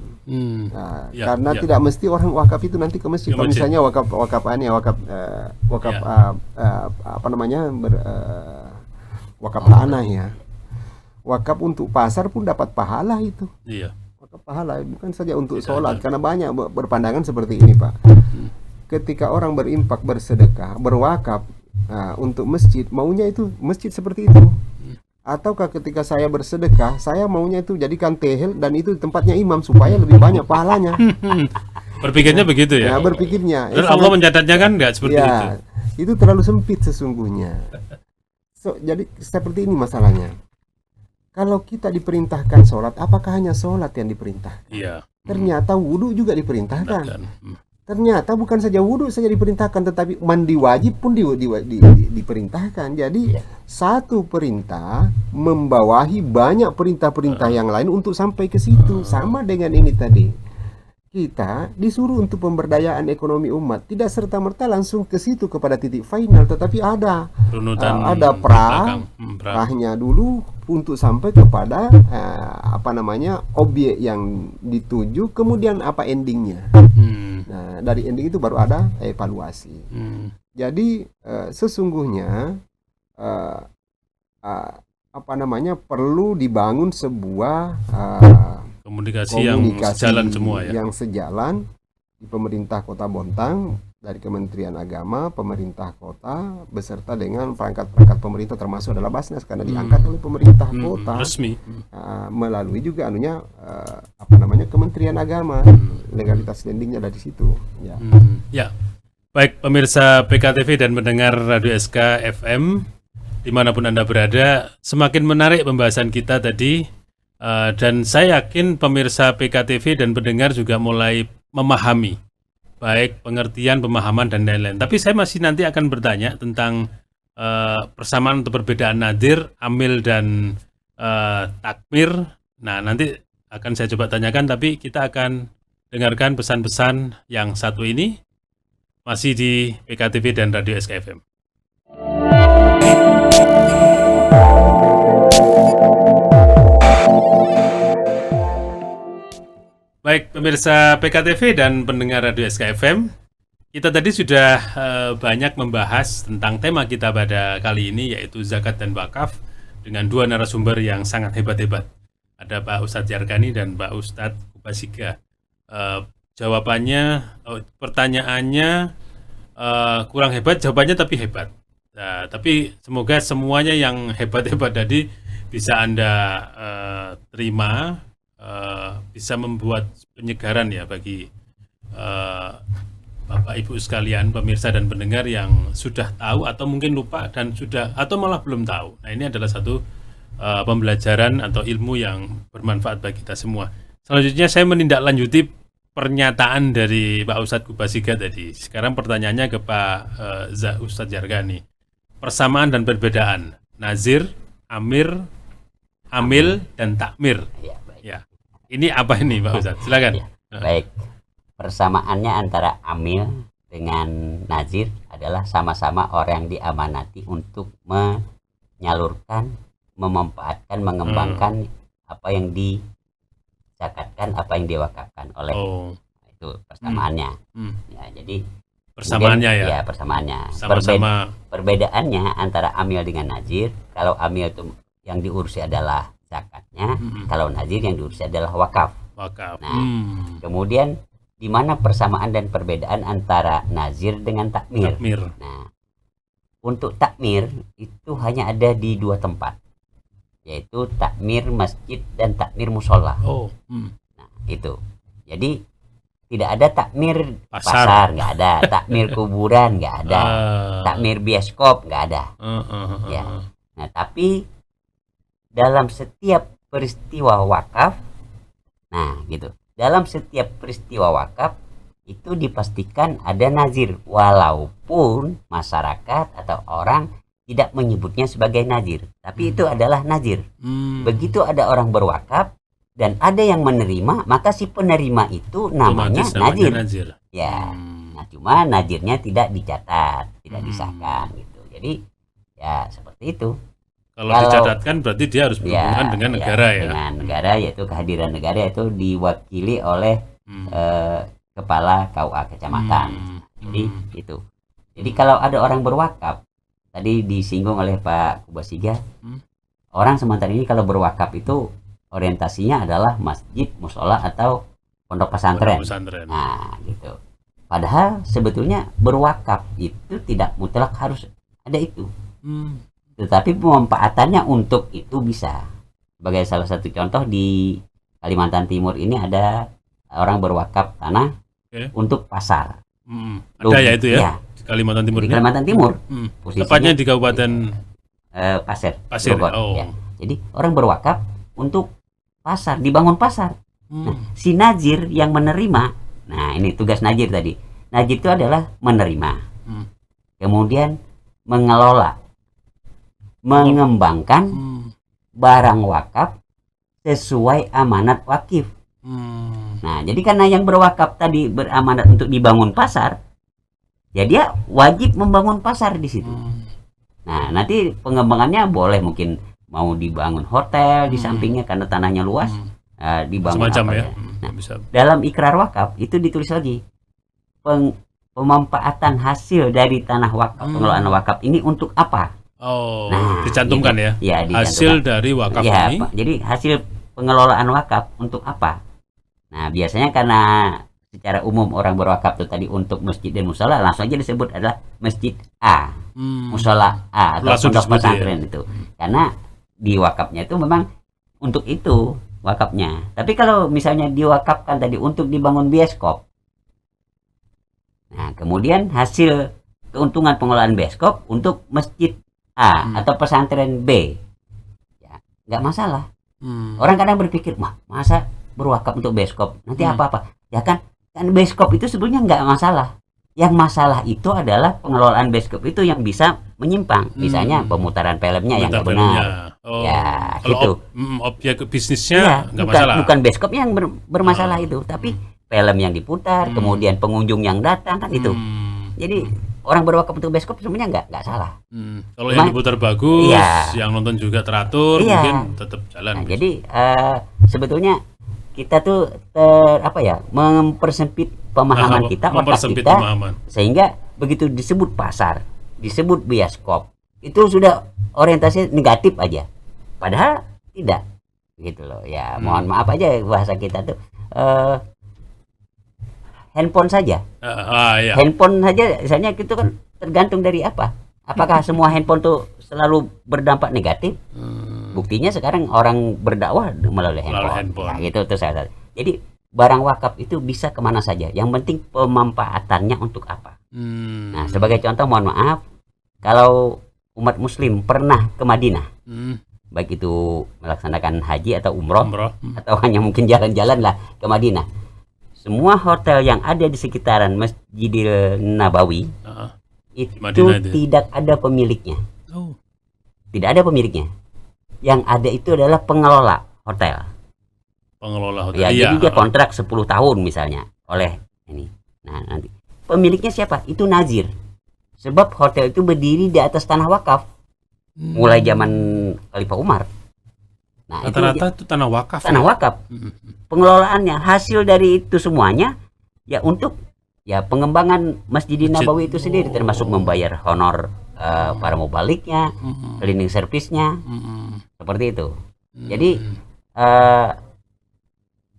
Karena tidak mesti orang wakaf itu nanti ke masjid. Kalau misalnya wakaf tanah ya. Wakaf untuk pasar pun dapat pahala itu. Wakaf pahala bukan saja untuk sholat, karena banyak berpandangan seperti ini, Pak. Ketika orang berimpak, bersedekah, berwakaf untuk masjid, maunya itu masjid seperti itu. Ataukah ketika saya bersedekah, saya maunya itu jadikan tehel dan itu tempatnya imam supaya lebih banyak pahalanya. Berpikirnya begitu ya? Ya, berpikirnya. Dan Allah mencatatnya kan nggak seperti itu. Itu terlalu sempit sesungguhnya. Jadi seperti ini masalahnya. Kalau kita diperintahkan sholat, apakah hanya sholat yang diperintahkan? Iya. Ternyata wudhu juga diperintahkan. Ternyata bukan saja wudhu saja diperintahkan, tetapi mandi wajib pun diperintahkan. Jadi satu perintah membawahi banyak perintah-perintah yang lain untuk sampai ke situ. Sama dengan ini tadi, kita disuruh untuk pemberdayaan ekonomi umat, tidak serta-merta langsung ke situ kepada titik final, tetapi ada prahnya dulu untuk sampai kepada objek yang dituju, kemudian apa endingnya. Nah, dari ending itu baru ada evaluasi. Jadi sesungguhnya perlu dibangun sebuah komunikasi yang sejalan semua ya. Yang sejalan di pemerintah Kota Bontang, dari Kementerian Agama, pemerintah kota beserta dengan perangkat-perangkat pemerintah, termasuk adalah Basnas karena diangkat oleh pemerintah kota resmi, melalui juga Kementerian Agama. Legalitas landingnya dari situ. Ya. Ya, baik pemirsa PKTV dan pendengar Radio SK FM dimanapun Anda berada, semakin menarik pembahasan kita tadi, dan saya yakin pemirsa PKTV dan pendengar juga mulai memahami baik pengertian, pemahaman dan lain-lain. Tapi saya masih nanti akan bertanya tentang persamaan atau perbedaan nadir, amil dan takmir. Nah, nanti akan saya coba tanyakan, tapi kita akan dengarkan pesan-pesan yang satu ini masih di PKTV dan Radio SKFM. Baik pemirsa PKTV dan pendengar Radio SKFM, kita tadi sudah banyak membahas tentang tema kita pada kali ini, yaitu zakat dan wakaf, dengan dua narasumber yang sangat hebat-hebat. Ada Pak Ustadz Yarkani dan Pak Ustadz Kubasiga. Jawabannya, pertanyaannya kurang hebat, jawabannya tapi hebat. Nah, tapi semoga semuanya yang hebat-hebat tadi bisa Anda terima, bisa membuat penyegaran ya bagi Bapak Ibu sekalian, pemirsa dan pendengar yang sudah tahu atau mungkin lupa dan sudah atau malah belum tahu. Nah, ini adalah satu pembelajaran atau ilmu yang bermanfaat bagi kita semua. Selanjutnya saya menindaklanjuti pernyataan dari Pak Ustadz Kubasiga tadi. Sekarang pertanyaannya ke Pak Ustadz Yarkani. Persamaan dan perbedaan nazir, amir, amil dan takmir. Ya, baik. Ya. Ini apa ini Pak Ustadz? Silakan. Ya, baik. Persamaannya antara amil dengan nazir adalah sama-sama orang yang diamanati untuk menyalurkan, memanfaatkan, mengembangkan apa yang dizakatkan, apa yang diwakafkan oleh. Itu persamaannya. Ya, jadi persamaannya kemudian, ya. Ya, persamaannya. Sama-sama. Perbedaannya antara amil dengan nazir, kalau amil itu yang diurusi adalah zakatnya, kalau nazir yang diurusi adalah wakaf. Wakaf. Nah, kemudian di mana persamaan dan perbedaan antara nazir dengan takmir? Nah, untuk takmir itu hanya ada di dua tempat, yaitu takmir masjid dan takmir musola. Nah, itu. Jadi tidak ada takmir pasar, nggak ada. Takmir kuburan, nggak ada. Takmir bioskop, nggak ada. Ya. Nah, tapi dalam setiap peristiwa wakaf, nah gitu. Dalam setiap peristiwa wakaf itu dipastikan ada nazir, walaupun masyarakat atau orang tidak menyebutnya sebagai nazir, tapi itu adalah nazir. Begitu ada orang berwakaf dan ada yang menerima, maka si penerima itu namanya nazir. Ya, nah cuma nazirnya tidak dicatat, tidak disahkan gitu. Jadi ya seperti itu. Kalau dicatatkan berarti dia harus berhubungan dengan negara ya. Dengan negara, yaitu kehadiran negara itu diwakili oleh kepala KUA kecamatan. Jadi itu. Jadi kalau ada orang berwakaf, tadi disinggung oleh Pak Kubasiga, orang sementara ini kalau berwakaf itu orientasinya adalah masjid, musola atau pondok pesantren. Nah, gitu. Padahal sebetulnya berwakaf itu tidak mutlak harus ada itu. Tetapi pemanfaatannya untuk itu bisa. Sebagai salah satu contoh di Kalimantan Timur ini ada orang berwakaf tanah untuk pasar. Ada ya itu ya? Ya. Di Kalimantan Timur. Di Kalimantan Timur. Tepatnya di Kabupaten Pasir. Bogor. Ya. Jadi orang berwakaf untuk pasar, dibangun pasar. Nah, si nazir yang menerima, nah ini tugas nazir tadi. Nazir itu adalah menerima. Kemudian mengelola, mengembangkan barang wakaf sesuai amanat wakif. Nah, jadi karena yang berwakaf tadi beramanat untuk dibangun pasar, ya dia wajib membangun pasar di situ. Nah, nanti pengembangannya boleh mungkin mau dibangun hotel di sampingnya karena tanahnya luas, dibangun semacam apa ya. Nah, dalam ikrar wakaf itu ditulis lagi pemanfaatan hasil dari tanah wakaf, pengelolaan wakaf ini untuk apa? Nah, dicantumkan gitu. Ya hasil dari wakaf ya, ini. Jadi hasil pengelolaan wakaf untuk apa? Nah, biasanya karena secara umum orang berwakaf itu tadi untuk masjid dan musola, langsung aja disebut adalah masjid A, musola A atau pondok pesantren ya. Itu. Karena di wakafnya itu memang untuk itu wakafnya. Tapi kalau misalnya diwakafkan tadi untuk dibangun bioskop, nah kemudian hasil keuntungan pengelolaan bioskop untuk masjid A atau pesantren B, ya nggak masalah. Orang kadang berpikir, masa berwakaf untuk bioskop nanti apa-apa? Ya kan bioskop itu sebenarnya nggak masalah. Yang masalah itu adalah pengelolaan bioskop itu yang bisa menyimpang, misalnya pemutaran filmnya yang nggak benar. Ya kalau gitu. Objek bisnisnya nggak masalah. Bukan bioskopnya yang bermasalah itu, tapi film yang diputar, kemudian pengunjung yang datang kan itu. Jadi orang berwakaf untuk bioskop sebenarnya nggak salah. Kalau yang diputar bagus, yang nonton juga teratur, mungkin tetap jalan. Nah, jadi sebetulnya kita tuh mempersempit pemahaman kita, otak mempersempit kita, pemahaman. sehingga begitu disebut pasar, disebut bioskop, itu sudah orientasi negatif aja. Padahal tidak, gitu loh. Ya, mohon maaf aja bahasa kita tuh handphone saja. Iya. Handphone saja, misalnya itu kan tergantung dari apa? Apakah semua handphone tuh selalu berdampak negatif? Buktinya sekarang orang berdakwah melalui handphone. Ya, gitu tuh saya. Jadi barang wakaf itu bisa kemana saja. Yang penting pemanfaatannya untuk apa. Nah, sebagai contoh, mohon maaf, kalau umat Muslim pernah ke Madinah, baik itu melaksanakan haji atau umroh. Atau hanya mungkin jalan-jalan lah ke Madinah, semua hotel yang ada di sekitaran Masjidil Nabawi itu tidak ada pemiliknya. Tidak ada pemiliknya. Yang ada itu adalah pengelola hotel. Ya, jadi dia kontrak 10 tahun misalnya oleh ini. Nah, nanti pemiliknya siapa? Itu nazir. Sebab hotel itu berdiri di atas tanah wakaf. Mulai zaman Khalifah Umar. Nah, rata-rata itu tanah wakaf. Tanah wakaf. Pengelolaannya, hasil dari itu semuanya ya untuk ya pengembangan Masjidil Nabawi itu sendiri, termasuk membayar honor para mubaliknya, cleaning service-nya, seperti itu. Jadi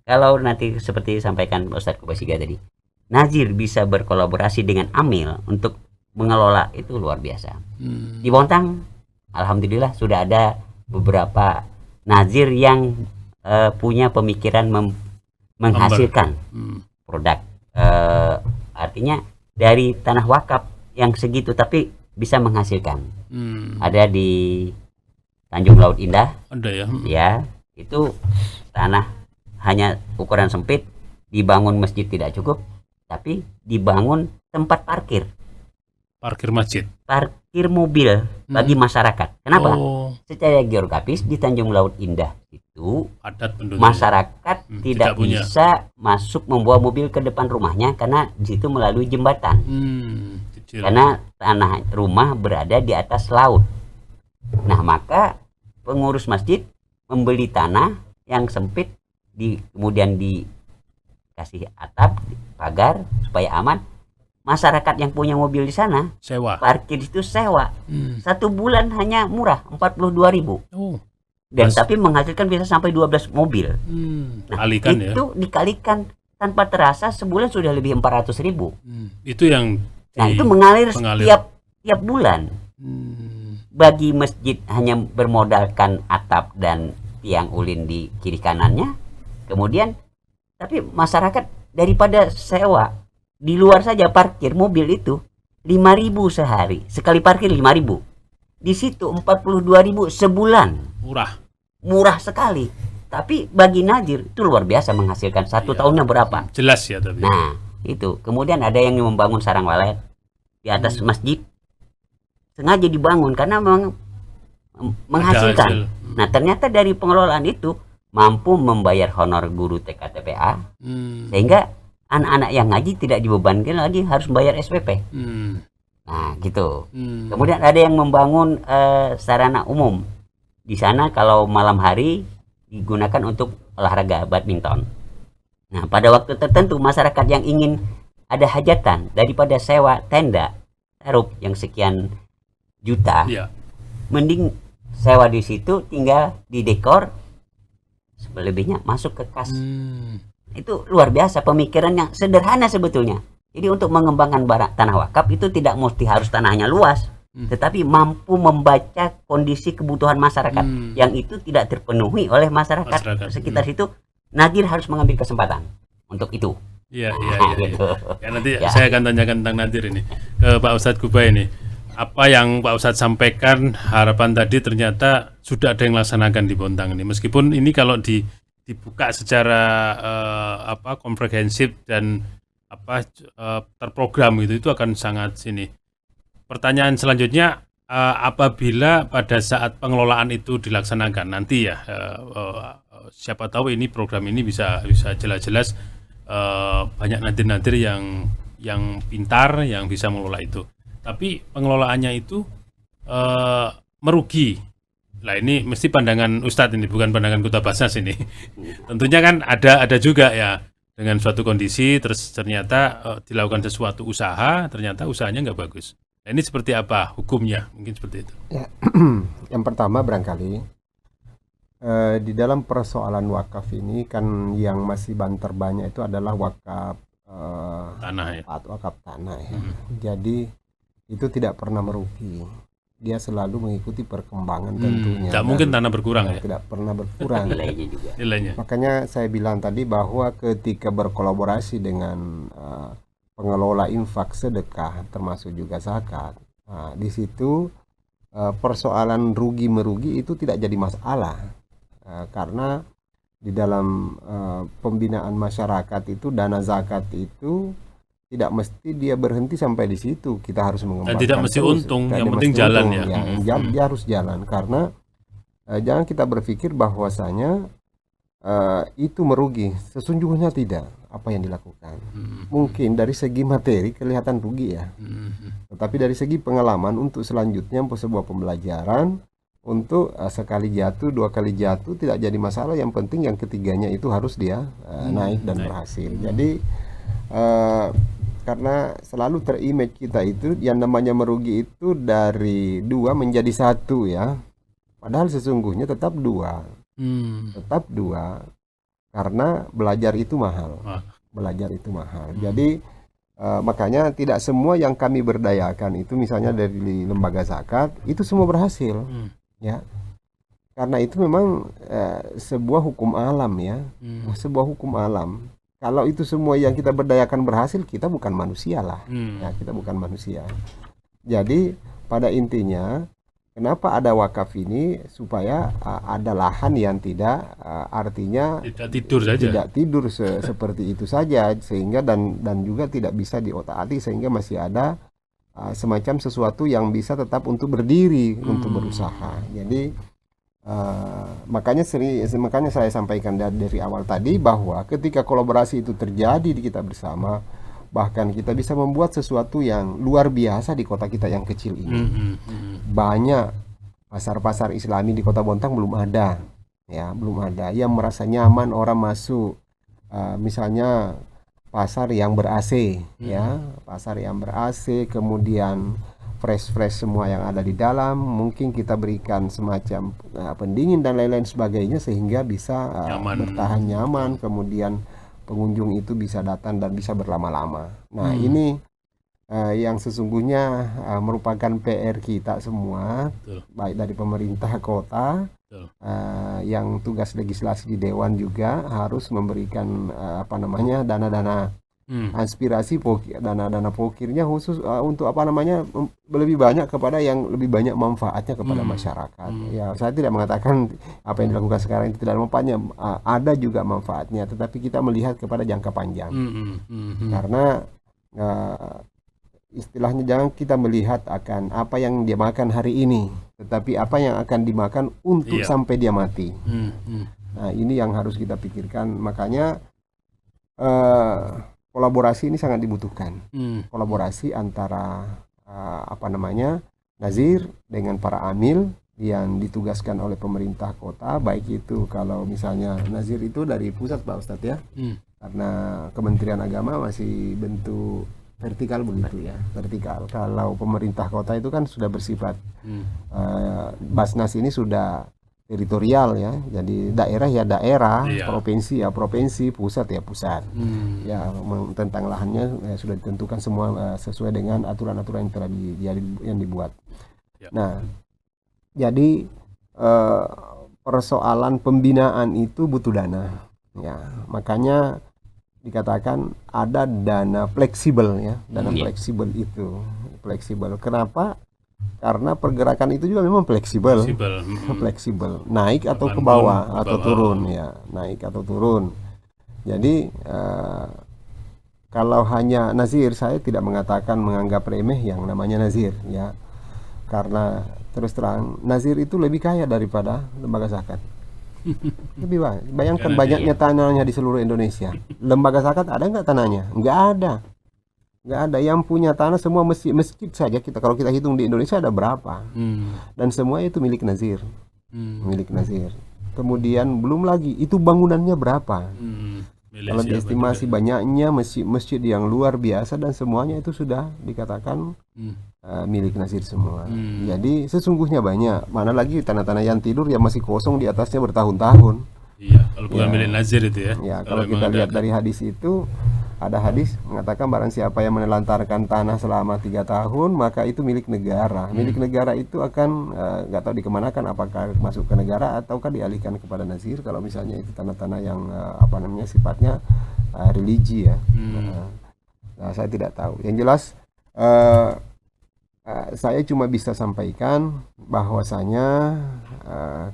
kalau nanti seperti disampaikan Ustadz Kubasiga tadi, nazir bisa berkolaborasi dengan amil untuk mengelola, itu luar biasa. Di Bontang, alhamdulillah sudah ada beberapa nazir yang punya pemikiran menghasilkan produk, artinya dari tanah wakaf yang segitu tapi bisa menghasilkan. Ada di Tanjung Laut Indah, ada ya. Ya, itu tanah hanya ukuran sempit, dibangun masjid tidak cukup, tapi dibangun tempat parkir masjid, parkir mobil bagi masyarakat. Kenapa? Secara geografis di Tanjung Laut Indah itu padat penduduk, masyarakat tidak bisa masuk membawa mobil ke depan rumahnya karena di situ melalui jembatan. Karena tanah rumah berada di atas laut. Nah, maka pengurus masjid membeli tanah yang sempit, kemudian dikasih atap, pagar supaya aman. Masyarakat yang punya mobil di sana sewa, parkir itu sewa. 1 bulan hanya murah, 42.000. Dan tapi menghasilkan bisa sampai 12 mobil. Nah, itu dikalikan tanpa terasa sebulan sudah lebih 400.000. Itu yang itu mengalir tiap bulan. Bagi masjid hanya bermodalkan atap dan tiang ulin di kiri kanannya. Kemudian tapi masyarakat daripada sewa di luar saja parkir mobil itu 5.000 sehari. Sekali parkir 5.000. Di situ 42.000 sebulan. Murah sekali. Tapi bagi nazir itu luar biasa menghasilkan. Satu tahunnya berapa? Jelas ya tapi. Nah, itu. Kemudian ada yang membangun sarang walet di atas masjid. Sengaja dibangun karena memang menghasilkan. Nah, ternyata dari pengelolaan itu mampu membayar honor guru TK-TPA, sehingga anak-anak yang ngaji tidak dibebankan lagi harus membayar SPP. Nah, gitu. Kemudian ada yang membangun sarana umum. Di sana kalau malam hari digunakan untuk olahraga badminton. Nah, pada waktu tertentu masyarakat yang ingin ada hajatan, daripada sewa tenda taruh yang sekian juta, mending sewa di situ, tinggal di dekor, selebihnya masuk ke kas. Itu luar biasa, pemikiran yang sederhana sebetulnya. Jadi untuk mengembangkan barang tanah wakaf itu tidak mesti harus tanahnya luas, tetapi mampu membaca kondisi kebutuhan masyarakat yang itu tidak terpenuhi oleh masyarakat sekitar situ. Nadir harus mengambil kesempatan untuk itu. Iya. Ya, nanti saya akan tanyakan tentang Nadir ini ke Pak Ustadz Kuba ini. Apa yang Pak Ustadz sampaikan, harapan tadi ternyata sudah ada yang laksanakan di Bontang ini. Meskipun ini kalau dibuka secara komprehensif dan terprogram gitu, itu akan sangat sini. Pertanyaan selanjutnya, apabila pada saat pengelolaan itu dilaksanakan nanti ya, siapa tahu ini program ini bisa jelas-jelas banyak nadir-nadir yang pintar yang bisa mengelola itu. Tapi pengelolaannya itu merugi. Lah ini mesti pandangan Ustadz ini, bukan pandangan Kota Basnas ini. Tentunya kan ada juga ya dengan suatu kondisi, terus ternyata dilakukan sesuatu usaha, ternyata usahanya nggak bagus. Nah, ini seperti apa hukumnya? Mungkin seperti itu. Ya, yang pertama barangkali di dalam persoalan wakaf ini kan yang masih banter banyak itu adalah wakaf Tanah ya. wakaf tanah ya. Jadi itu tidak pernah merugi. Dia selalu mengikuti perkembangan tentunya. Tidak mungkin tanah berkurang ya. Tidak pernah berkurang. Nilainya juga. Nilainya. Makanya saya bilang tadi bahwa ketika berkolaborasi dengan pengelola infak sedekah termasuk juga zakat, di situ persoalan rugi merugi itu tidak jadi masalah. Karena di dalam pembinaan masyarakat itu dana zakat itu tidak mesti dia berhenti sampai di situ. Kita harus mengembangkan. Dan tidak mesti terus. untung, Tidak yang mesti penting jalan untung. ya. Dia harus jalan karena jangan kita berpikir bahwasanya itu merugi. Sesungguhnya tidak apa yang dilakukan. Mungkin dari segi materi kelihatan rugi ya. Tetapi dari segi pengalaman untuk selanjutnya sebuah pembelajaran untuk sekali jatuh, dua kali jatuh tidak jadi masalah. Yang penting yang ketiganya itu harus dia naik dan berhasil. Jadi karena selalu terimage kita itu yang namanya merugi itu dari 2 menjadi 1 ya. Padahal sesungguhnya tetap 2. Tetap 2 karena belajar itu mahal. Belajar itu mahal. Jadi makanya tidak semua yang kami berdayakan itu misalnya dari lembaga zakat itu semua berhasil. Ya. Karena itu memang sebuah hukum alam ya. Sebuah hukum alam. Kalau itu semua yang kita berdayakan berhasil, kita bukan manusia lah. Ya, kita bukan manusia. Jadi pada intinya, kenapa ada wakaf ini supaya ada lahan yang tidak artinya tidak tidur saja. Tidak tidur seperti itu saja, sehingga dan juga tidak bisa diotak-atik sehingga masih ada semacam sesuatu yang bisa tetap untuk berdiri, untuk berusaha. Jadi makanya saya sampaikan dari awal tadi bahwa ketika kolaborasi itu terjadi di kita bersama, bahkan kita bisa membuat sesuatu yang luar biasa di kota kita yang kecil ini. Banyak pasar-pasar Islami di Kota Bontang belum ada, ya belum ada yang merasa nyaman orang masuk. Misalnya pasar yang ber-AC, ya pasar yang ber-AC, kemudian fresh semua yang ada di dalam, mungkin kita berikan semacam pendingin dan lain-lain sebagainya sehingga bisa bertahan nyaman, kemudian pengunjung itu bisa datang dan bisa berlama-lama. Nah ini yang sesungguhnya merupakan PR kita semua. Betul. Baik dari pemerintah kota, yang tugas legislasi di Dewan juga harus memberikan dana-dana aspirasi dana pokirnya khusus untuk lebih banyak kepada yang lebih banyak manfaatnya kepada masyarakat. Ya, saya tidak mengatakan apa yang dilakukan sekarang itu tidak ada manfaatnya, ada juga manfaatnya, tetapi kita melihat kepada jangka panjang. Karena istilahnya jangan kita melihat akan apa yang dia makan hari ini, tetapi apa yang akan dimakan untuk sampai dia mati. Nah, ini yang harus kita pikirkan. Makanya kolaborasi ini sangat dibutuhkan. Kolaborasi antara nazir dengan para amil yang ditugaskan oleh pemerintah kota, baik itu kalau misalnya nazir itu dari pusat Pak Ustadz ya. Karena Kementerian Agama masih bentuk vertikal begitu ya, vertikal. Kalau pemerintah kota itu kan sudah bersifat Basnas ini sudah teritorial ya, jadi daerah ya daerah, provinsi ya provinsi, pusat ya pusat. Ya tentang lahannya sudah ditentukan semua sesuai dengan aturan-aturan yang telah yang dibuat. Nah, jadi persoalan pembinaan itu butuh dana. Ya, makanya dikatakan ada dana fleksibel ya, dana fleksibel itu fleksibel. Kenapa? Karena pergerakan itu juga memang fleksibel, naik atau ke bawah atau turun ya, naik atau turun. Jadi kalau hanya nazir, saya tidak menganggap remeh yang namanya nazir ya, karena terus terang nazir itu lebih kaya daripada lembaga zakat. Lebih banyak. Bayangkan banyaknya tanahnya di seluruh Indonesia. Lembaga zakat ada nggak tanahnya? Nggak ada. Nggak ada. Yang punya tanah semua masjid saja kalau kita hitung di Indonesia ada berapa? Dan semua itu milik nazir. Milik nazir. Kemudian belum lagi itu bangunannya berapa? Kalau diestimasi banyaknya masjid-masjid yang luar biasa dan semuanya itu sudah dikatakan milik Nazir semua. Jadi sesungguhnya banyak. Mana lagi tanah-tanah yang tidur yang masih kosong di atasnya bertahun-tahun. Iya, kalau bukan milik Nazir itu ya. Ya, kalau kita lihat dari hadis itu, ada hadis mengatakan barang siapa yang menelantarkan tanah selama 3 tahun maka itu milik negara. Milik negara itu akan nggak tahu dikemanakan, apakah masuk ke negara ataukah dialihkan kepada Nazir kalau misalnya itu tanah-tanah yang sifatnya religi ya. Nah, saya tidak tahu. Yang jelas saya cuma bisa sampaikan bahwasanya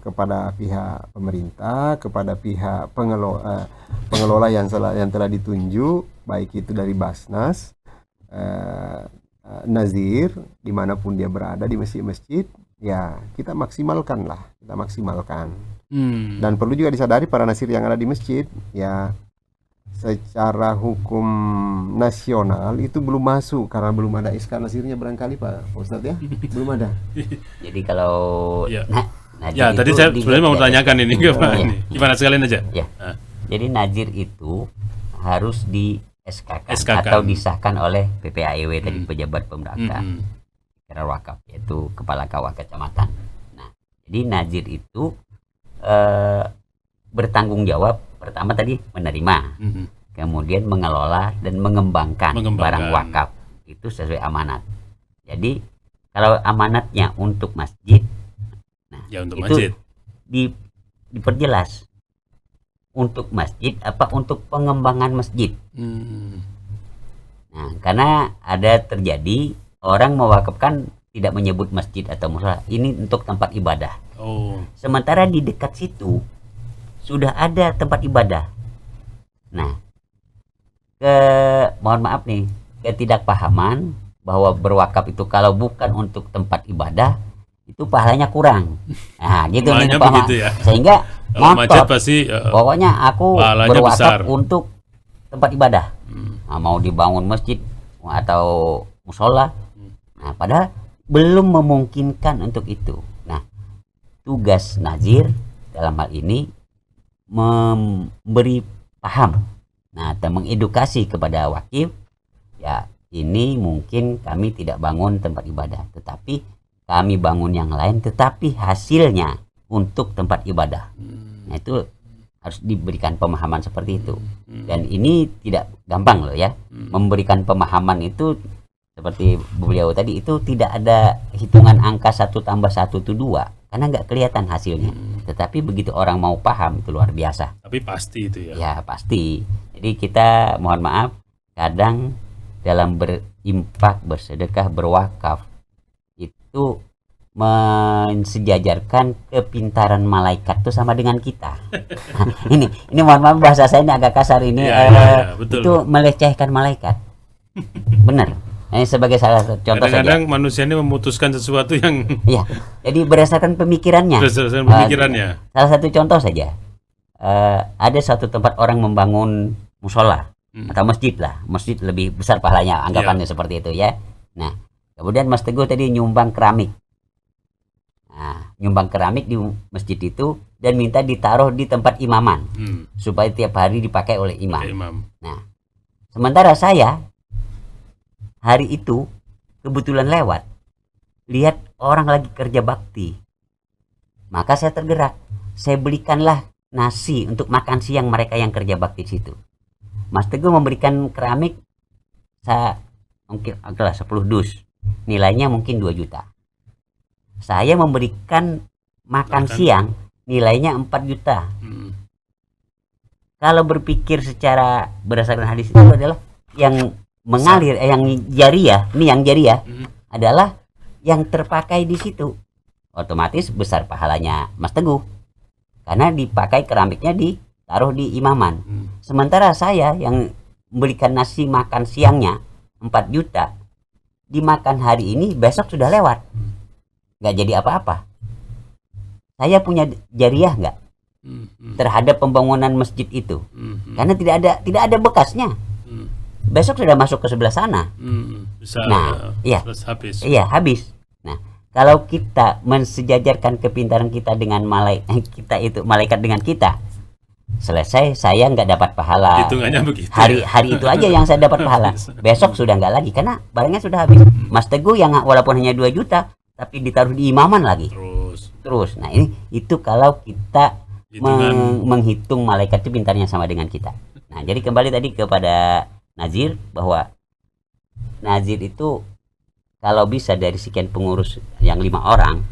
kepada pihak pemerintah, kepada pihak pengelola yang telah ditunjuk, baik itu dari Basnas, Nazir, dimanapun dia berada di masjid-masjid, ya kita maksimalkan. Dan perlu juga disadari para Nazir yang ada di masjid, ya secara hukum nasional itu belum masuk karena belum ada SK Nazirnya barangkali Pak Ustadz ya, belum ada. Jadi kalau ya tadi saya sebenarnya mau tanyakan ini gimana sekalian aja. Ya. Jadi Nazir itu harus di SK-kan atau disahkan oleh PPAEW tadi, pejabat pemberangkat kira wakaf, yaitu kepala kawah kecamatan. Nah, jadi Nazir itu bertanggung jawab pertama tadi menerima, kemudian mengelola dan mengembangkan barang wakaf itu sesuai amanat. Jadi kalau amanatnya untuk masjid, nah ya untuk itu masjid diperjelas untuk masjid apa untuk pengembangan masjid. Nah, karena ada terjadi orang mewakafkan tidak menyebut masjid atau musala, ini untuk tempat ibadah. Sementara di dekat situ sudah ada tempat ibadah. Nah, mohon maaf nih, ketidakpahaman bahwa berwakaf itu kalau bukan untuk tempat ibadah itu pahalanya kurang. Nah, gitu nih paham. Ya. Sehingga ngotot pasti pokoknya aku berwakaf untuk tempat ibadah. Nah, mau dibangun masjid atau musola. Nah, padahal belum memungkinkan untuk itu. Nah, tugas Nazir dalam hal ini memberi paham, nah, dan mengedukasi kepada wakif, ya ini mungkin kami tidak bangun tempat ibadah, tetapi kami bangun yang lain, tetapi hasilnya untuk tempat ibadah. Nah, itu harus diberikan pemahaman seperti itu. Dan ini tidak gampang loh ya, memberikan pemahaman itu seperti beliau tadi itu tidak ada hitungan angka 1 tambah 1 itu 2. Karena nggak kelihatan hasilnya, tetapi begitu orang mau paham itu luar biasa. Tapi pasti itu ya. Ya pasti. Jadi kita mohon maaf kadang dalam berimpak, bersedekah, berwakaf itu mensejajarkan kepintaran malaikat itu sama dengan kita. Nah, ini mohon maaf bahasa saya ini agak kasar ini. Betul. Itu melecehkan malaikat. Benar. Ini sebagai salah satu contoh saja. Kadang-kadang manusia ini memutuskan sesuatu yang iya. Jadi berdasarkan pemikirannya. Salah satu contoh saja. Ada suatu tempat orang membangun musola atau masjid lah. Masjid lebih besar pahalanya, anggapannya seperti itu ya. Nah, kemudian Mas Teguh tadi nyumbang keramik. Nah, nyumbang keramik di masjid itu dan minta ditaruh di tempat imaman supaya tiap hari dipakai oleh imam. Nah, sementara saya hari itu kebetulan lewat, lihat orang lagi kerja bakti, maka saya tergerak, saya belikanlah nasi untuk makan siang mereka yang kerja bakti di situ. Mas Teguh memberikan keramik, saya mungkin adalah 10 dus, nilainya mungkin 2 juta. Saya memberikan makan siang, nilainya 4 juta. Kalau berpikir secara berdasarkan hadis itu adalah yang mengalir, yang jariah, ini yang jariah adalah yang terpakai di situ, otomatis besar pahalanya Mas Teguh karena dipakai keramiknya ditaruh di imaman. Sementara saya yang memberikan nasi makan siangnya 4 juta dimakan hari ini, besok sudah lewat, nggak jadi apa-apa. Saya punya jariah nggak terhadap pembangunan masjid itu? Karena tidak ada bekasnya. Besok sudah masuk ke sebelah sana. Nah, habis. Nah, kalau kita mensejajarkan kepintaran kita dengan malaikat dengan kita, selesai saya nggak dapat pahala. Hitungannya begitu. Hari itu aja yang saya dapat pahala. Besok sudah nggak lagi karena barangnya sudah habis. Mas Teguh yang walaupun hanya 2 juta tapi ditaruh di imaman lagi. Terus. Nah, itu kalau kita menghitung malaikat itu pintarnya sama dengan kita. Nah, jadi kembali tadi kepada nazir, bahwa nazir itu kalau bisa dari sekian pengurus yang 5 orang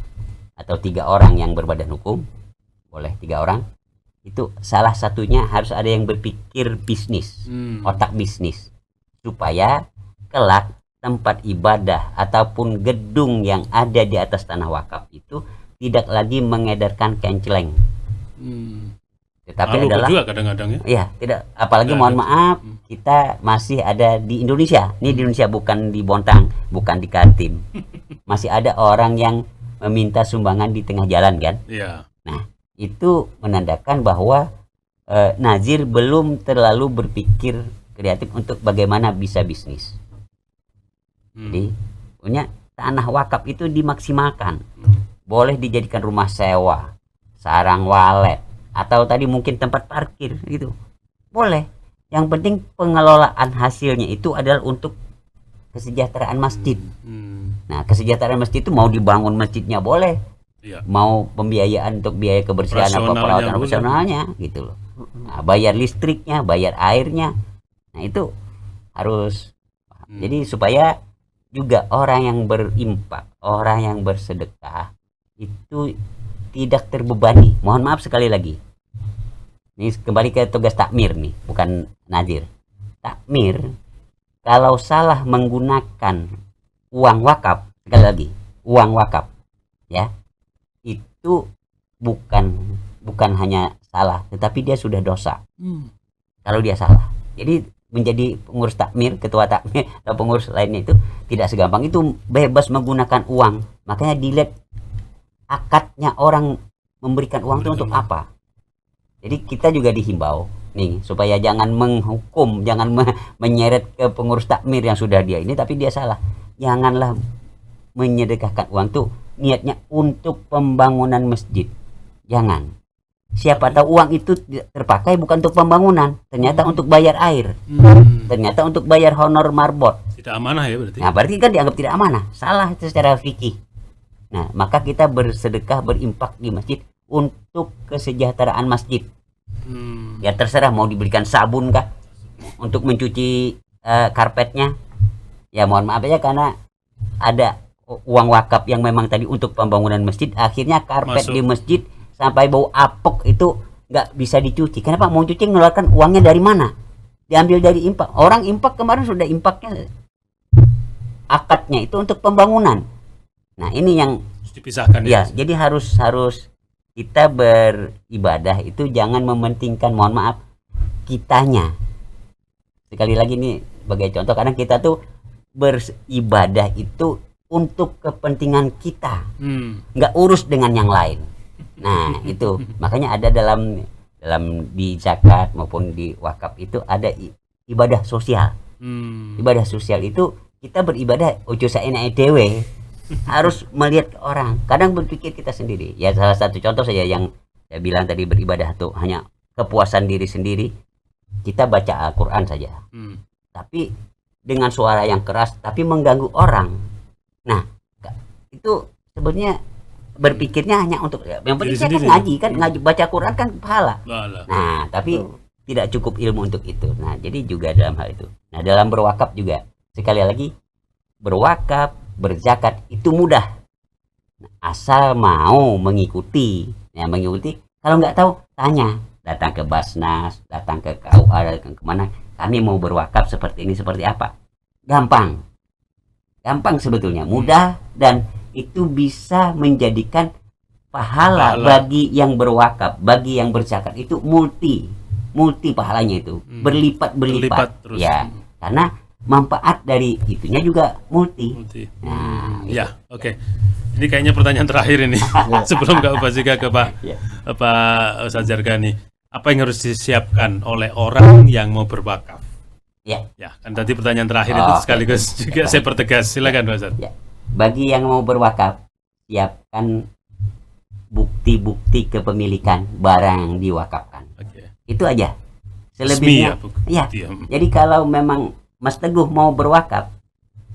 atau 3 orang yang berbadan hukum, boleh 3 orang, itu salah satunya harus ada yang berpikir bisnis, otak bisnis, supaya kelak tempat ibadah ataupun gedung yang ada di atas tanah wakaf itu tidak lagi mengedarkan kenceleng. Tetapi adalah juga kadang-kadang ya. Iya, tidak, apalagi mohon maaf, kita masih ada di Indonesia. Ini di Indonesia, bukan di Bontang, bukan di Kaltim. Masih ada orang yang meminta sumbangan di tengah jalan kan? Iya. Nah, itu menandakan bahwa nazir belum terlalu berpikir kreatif untuk bagaimana bisa bisnis. Jadi punya tanah wakaf itu dimaksimalkan. Boleh dijadikan rumah sewa, sarang walet, atau tadi mungkin tempat parkir gitu. Boleh. Yang penting pengelolaan hasilnya itu adalah untuk kesejahteraan masjid. Nah, kesejahteraan masjid itu mau dibangun masjidnya boleh. Ya. Mau pembiayaan untuk biaya kebersihan apa perawatan operasionalnya gitu loh. Nah, bayar listriknya, bayar airnya. Nah, itu harus. Jadi supaya juga orang yang berimpak, orang yang bersedekah itu tidak terbebani. Mohon maaf sekali lagi. Ini kembali ke tugas takmir nih, bukan nazir. Takmir kalau salah menggunakan uang wakaf, sekali lagi, uang wakaf ya. Itu bukan hanya salah, tetapi dia sudah dosa. Kalau dia salah. Jadi menjadi pengurus takmir, ketua takmir atau pengurus lainnya itu tidak segampang itu bebas menggunakan uang. Makanya dilihat akadnya orang memberikan uang itu untuk apa. Jadi kita juga dihimbau nih supaya jangan menghukum, jangan menyeret ke pengurus takmir yang sudah dia ini tapi dia salah. Janganlah menyedekahkan uang tuh niatnya untuk pembangunan masjid. Jangan. Siapa tahu uang itu terpakai bukan untuk pembangunan, ternyata untuk bayar air. Ternyata untuk bayar honor marbot. Tidak amanah ya berarti. Nah, berarti kan dianggap tidak amanah. Salah itu secara fikih. Nah, maka kita bersedekah, berimpak di masjid untuk kesejahteraan masjid. Ya terserah mau diberikan sabun kah untuk mencuci karpetnya. Ya mohon maaf aja karena ada uang wakaf yang memang tadi untuk pembangunan masjid, akhirnya karpet di masjid sampai bau apek itu nggak bisa dicuci. Kenapa? Mau cuci ngeluarkan uangnya dari mana? Diambil dari impak. Orang impak kemarin sudah impaknya, akadnya itu untuk pembangunan. Nah ini yang harus dipisahkan ya. Jadi harus kita beribadah itu jangan mementingkan, mohon maaf, kitanya. Sekali lagi nih sebagai contoh, kadang kita tuh beribadah itu untuk kepentingan kita, nggak urus dengan yang lain. Nah itu makanya ada dalam di zakat maupun di wakaf itu ada ibadah sosial. Ibadah sosial itu kita beribadah ojo saenae dewe, harus melihat ke orang. Kadang berpikir kita sendiri. Ya salah satu contoh saja yang saya bilang tadi, beribadah itu hanya kepuasan diri sendiri. Kita baca Al-Quran saja, tapi dengan suara yang keras, tapi mengganggu orang. Nah itu sebenarnya berpikirnya hanya untuk yang penting saya kan ngaji, kan ngaji baca Quran kan pahala. Nah tapi tidak cukup ilmu untuk itu. Nah jadi juga dalam hal itu. Nah dalam berwakaf juga sekali lagi, berwakaf, berzakat itu mudah, asal mau mengikuti. Ya mengikuti, kalau nggak tahu tanya, datang ke Basnas, datang ke KUA, datang kemana, kami mau berwakaf seperti ini, seperti apa. Gampang sebetulnya, mudah, dan itu bisa menjadikan pahala bagi yang berwakaf, bagi yang berzakat itu multi pahalanya itu, berlipat terus. Ya karena manfaat dari itunya juga multi. Nah, ya, oke. Ini kayaknya pertanyaan terakhir ini sebelum Kak Ubazika ke Pak Ustadz Zargani. Apa yang harus disiapkan oleh orang yang mau berwakaf? Ya, kan tadi pertanyaan terakhir itu sekaligus juga saya pertegas. Silakan Pak Ustadz. Ya. Bagi yang mau berwakaf, siapkan bukti-bukti kepemilikan barang yang diwakafkan. Itu aja. Resmi Selebihnya ya. gitu ya. Jadi kalau memang Mas Teguh mau berwakaf,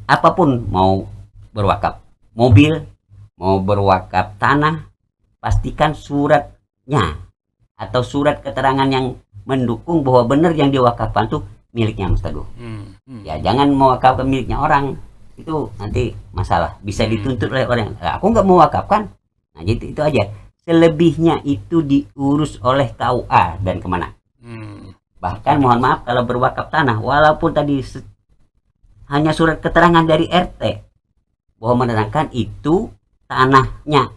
apapun mau berwakaf, mobil, mau berwakaf tanah, pastikan suratnya atau surat keterangan yang mendukung bahwa benar yang diwakafkan tuh miliknya Mas Teguh. Ya jangan mewakafkan miliknya orang, itu nanti masalah, bisa dituntut oleh orang. Nah, aku nggak mewakafkan. Nah itu aja. Selebihnya itu diurus oleh KUA dan Kemenak. Bahkan mohon maaf kalau berwakaf tanah, walaupun tadi hanya surat keterangan dari RT bahwa menerangkan itu tanahnya,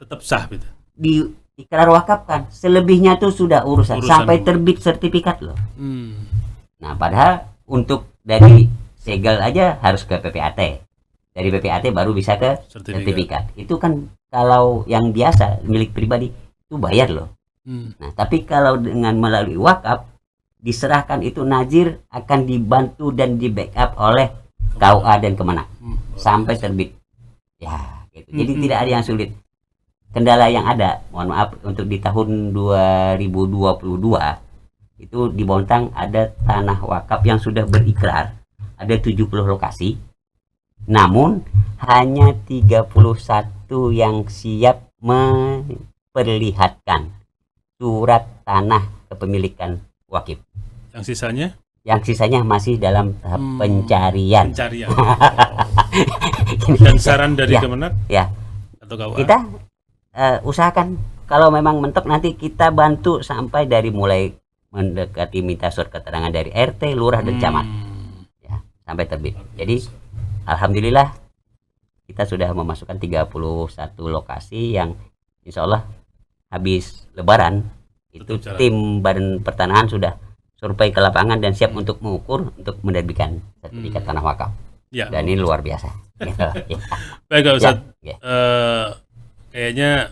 tetap sah gitu. Di ikrar wakafkan. Selebihnya tuh sudah urusan sampai terbit sertifikat loh. Nah padahal untuk dari segel aja harus ke PPAT, dari PPAT baru bisa ke sertifikat. Itu kan kalau yang biasa milik pribadi itu bayar loh. Nah tapi kalau dengan melalui wakaf diserahkan, itu nazir akan dibantu dan di backup oleh KUA dan Kemenak sampai terbit ya gitu. Jadi tidak ada yang sulit. Kendala yang ada, mohon maaf, untuk di tahun 2022 itu di Bontang ada tanah wakaf yang sudah berikrar, ada 70 lokasi, namun hanya 31 yang siap memperlihatkan surat tanah kepemilikan wakif. Yang sisanya masih dalam tahap pencarian. Dan saran dari Kemenak ya atau KUA? Kita usahakan kalau memang mentok nanti kita bantu sampai dari mulai mendekati minta surat keterangan dari RT, lurah dan camat ya, sampai terbit. Jadi alhamdulillah kita sudah memasukkan 31 lokasi yang insya Allah habis lebaran itu tim Badan Pertanahan sudah survei ke lapangan dan siap untuk mengukur, untuk menerbitkan sertifikat tanah wakaf. Ya. Dan ini luar biasa. Baik Ustaz, kayaknya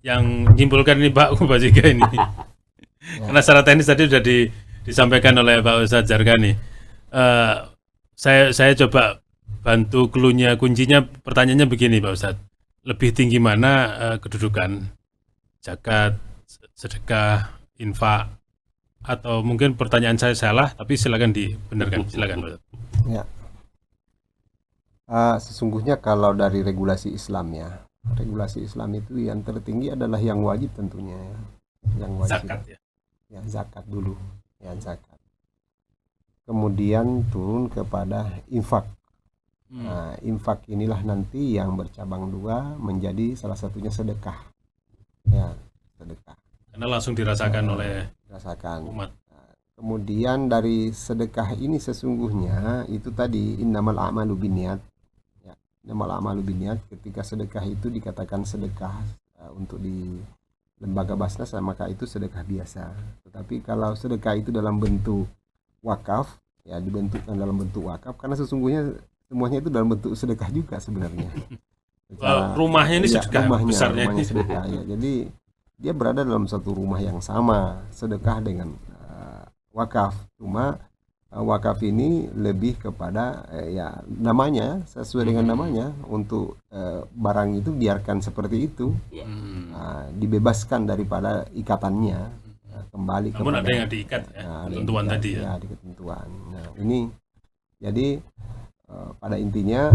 yang menyimpulkan ini Pak Jika ini. Karena secara teknis tadi sudah disampaikan oleh Pak Ustaz Jargani. Saya coba bantu kuncinya pertanyaannya begini Pak Ustaz. Lebih tinggi mana kedudukan zakat, sedekah, infak, atau mungkin pertanyaan saya salah, tapi silakan dibenarkan. Silakan Pak Ustaz. Ya. Sesungguhnya kalau dari regulasi Islam ya, regulasi Islam itu yang tertinggi adalah yang wajib tentunya ya. Yang wajib. Zakat ya. Ya, zakat dulu, ya zakat. Kemudian turun kepada infak. Nah, infak inilah nanti yang bercabang dua menjadi salah satunya sedekah. Ya, sedekah. Karena langsung dirasakan oleh umat. Kemudian dari sedekah ini sesungguhnya itu tadi innamal a'malu binniyat. Ya, innamal a'malu binniyat, ketika sedekah itu dikatakan sedekah untuk di lembaga Basnas, maka itu sedekah biasa. Tetapi kalau sedekah itu dalam bentuk wakaf, ya dibentukkan dalam bentuk wakaf, karena sesungguhnya semuanya itu dalam bentuk sedekah juga sebenarnya. Rumahnya ini sedekah, besarnya rumahnya sedekah ya. Jadi dia berada dalam satu rumah yang sama, sedekah dengan wakaf. Cuma wakaf ini lebih kepada ya namanya, sesuai dengan namanya, untuk barang itu biarkan seperti itu, dibebaskan daripada ikatannya, kembali namun ada yang diikat ya, ketentuan tadi ya. Ya, di ketentuan. Nah ini jadi pada intinya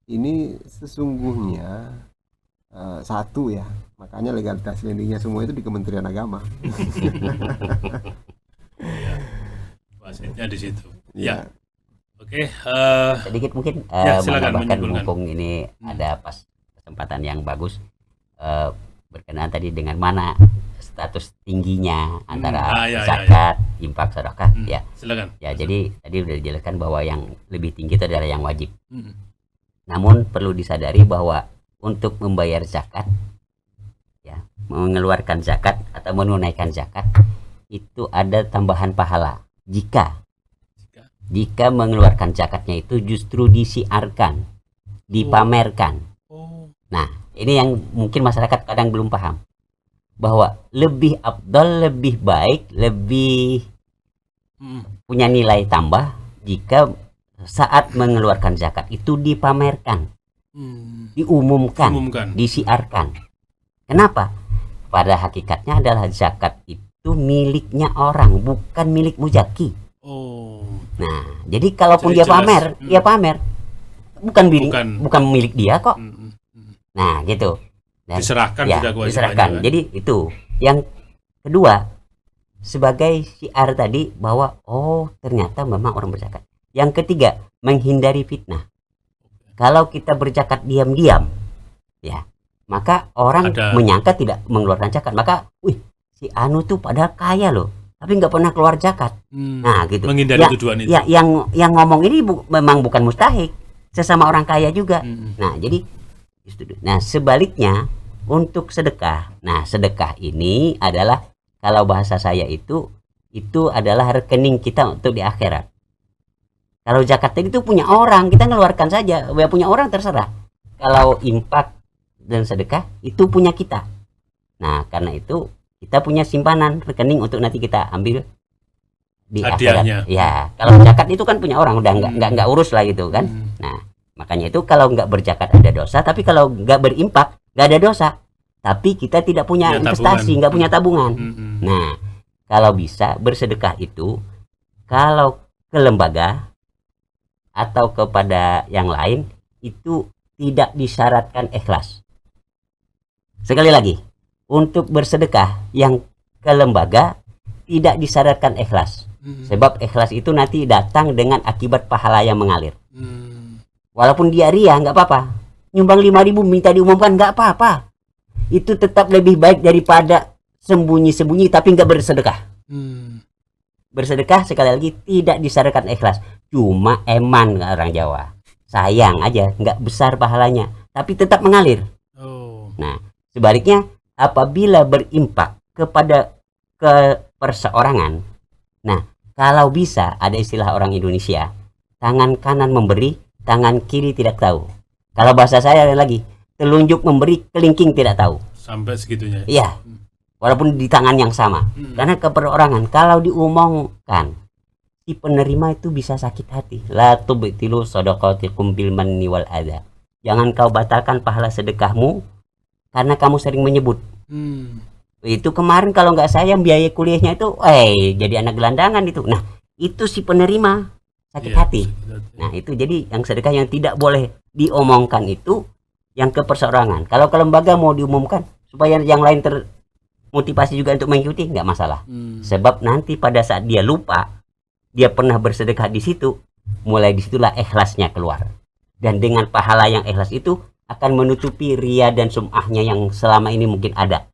ini sesungguhnya satu ya, makanya legalitas lendingnya semua itu di Kementerian Agama. Wasitnya di situ. Ya. Oke. Sedikit mungkin menambahkan mumpung ini ada pas kesempatan yang bagus, berkenaan tadi dengan mana status tingginya antara zakat, infak, sedekah. Ya. Silakan. Ya, jadi tadi sudah dijelaskan bahwa yang lebih tinggi itu adalah yang wajib. Namun perlu disadari bahwa untuk membayar zakat, ya, mengeluarkan zakat atau menunaikan zakat itu ada tambahan pahala jika mengeluarkan zakatnya itu justru disiarkan, dipamerkan. Nah, ini yang mungkin masyarakat kadang belum paham, bahwa lebih afdal, lebih baik, lebih punya nilai tambah jika saat mengeluarkan zakat itu dipamerkan, diumumkan, disiarkan. Kenapa? Pada hakikatnya adalah zakat itu itu miliknya orang, bukan milik muzaki. Oh. Nah, jadi kalaupun Jadi dia pamer, dia pamer. Bukan milik dia kok. Nah, gitu. Dan, diserahkan ya, sudah kewajibannya. Diserahkan. Kan? Jadi itu. Yang kedua, sebagai syiar tadi bahwa ternyata memang orang berzakat. Yang ketiga, menghindari fitnah. Kalau kita berzakat diam-diam, ya, maka orang menyangka tidak mengeluarkan zakat. Maka, si Anu tuh padahal kaya loh, tapi nggak pernah keluar zakat. Nah, gitu. Menghindari tujuan itu. Ya, yang ngomong ini memang bukan mustahik, sesama orang kaya juga. Nah, jadi, nah sebaliknya untuk sedekah. Nah, sedekah ini adalah kalau bahasa saya itu adalah rekening kita untuk di akhirat. Kalau zakat itu punya orang, kita ngeluarkan saja. Ya punya orang terserah. Kalau infak dan sedekah itu punya kita. Nah, karena itu kita punya simpanan rekening untuk nanti kita ambil di akhirat. Ya, kalau zakat itu kan punya orang, udah nggak urus lah gitu kan. Nah, makanya itu kalau nggak berzakat ada dosa, tapi kalau nggak berimpak nggak ada dosa. Tapi kita tidak punya investasi, nggak punya tabungan. Nah, kalau bisa bersedekah itu kalau ke lembaga atau kepada yang lain itu tidak disyaratkan ikhlas. Sekali lagi, untuk bersedekah yang ke lembaga tidak disyaratkan ikhlas. Sebab ikhlas itu nanti datang dengan akibat pahala yang mengalir. Walaupun dia riya nggak apa-apa. Nyumbang 5.000 minta diumumkan nggak apa-apa. Itu tetap lebih baik daripada sembunyi-sembunyi tapi nggak bersedekah. Bersedekah sekali lagi tidak disyaratkan ikhlas. Cuma eman orang Jawa. Sayang aja, nggak besar pahalanya, tapi tetap mengalir. Nah, sebaliknya apabila berimpak kepada perseorangan, nah kalau bisa ada istilah orang Indonesia, tangan kanan memberi, tangan kiri tidak tahu. Kalau bahasa saya lagi, telunjuk memberi, kelingking tidak tahu. Sampai segitunya. Iya. Walaupun di tangan yang sama. Karena keperorangan kalau diumumkan, si penerima itu bisa sakit hati. La tubtilu shadaqatikum bil manni wal adza. Jangan kau batalkan pahala sedekahmu karena kamu sering menyebut. Itu kemarin kalau nggak saya biaya kuliahnya itu jadi anak gelandangan itu. Nah, itu si penerima sakit hati. Nah, itu jadi yang sedekah yang tidak boleh diomongkan itu yang ke perseorangan. Kalau ke lembaga mau diumumkan supaya yang lain termotivasi juga untuk mengikuti, nggak masalah. Sebab nanti pada saat dia lupa dia pernah bersedekah di situ, mulai disitulah ikhlasnya keluar. Dan dengan pahala yang ikhlas itu akan menutupi riya dan sum'ahnya yang selama ini mungkin ada.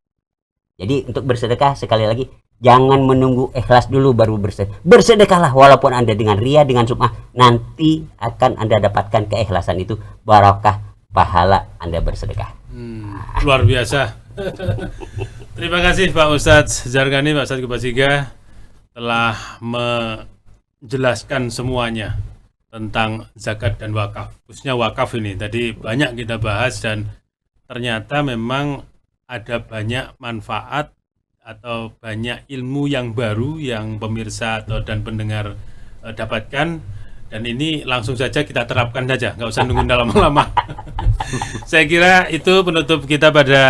Jadi untuk bersedekah sekali lagi jangan menunggu ikhlas dulu baru bersedekah. Bersedekahlah walaupun Anda dengan riya, dengan sum'ah, nanti akan Anda dapatkan keikhlasan itu, barakah pahala Anda bersedekah. Luar biasa. Terima kasih Pak Ustadz Zargani, Pak Ustadz Kubasiga telah menjelaskan semuanya tentang zakat dan wakaf, khususnya wakaf ini. Tadi banyak kita bahas dan ternyata memang ada banyak manfaat atau banyak ilmu yang baru yang pemirsa atau dan pendengar dapatkan, dan ini langsung saja kita terapkan saja, nggak usah nunggu lama-lama. Saya kira itu penutup kita pada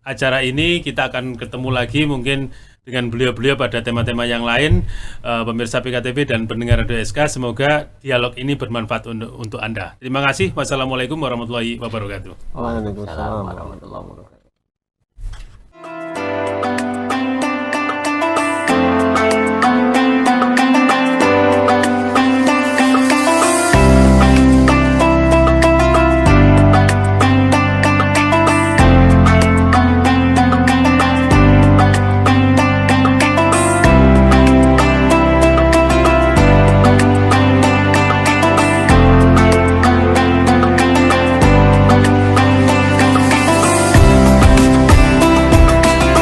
acara ini. Kita akan ketemu lagi mungkin dengan beliau-beliau pada tema-tema yang lain. Pemirsa PKTV dan pendengar Radio SK, semoga dialog ini bermanfaat untuk Anda. Terima kasih. Wassalamualaikum warahmatullahi wabarakatuh. Waalaikumsalam warahmatullahi wabarakatuh.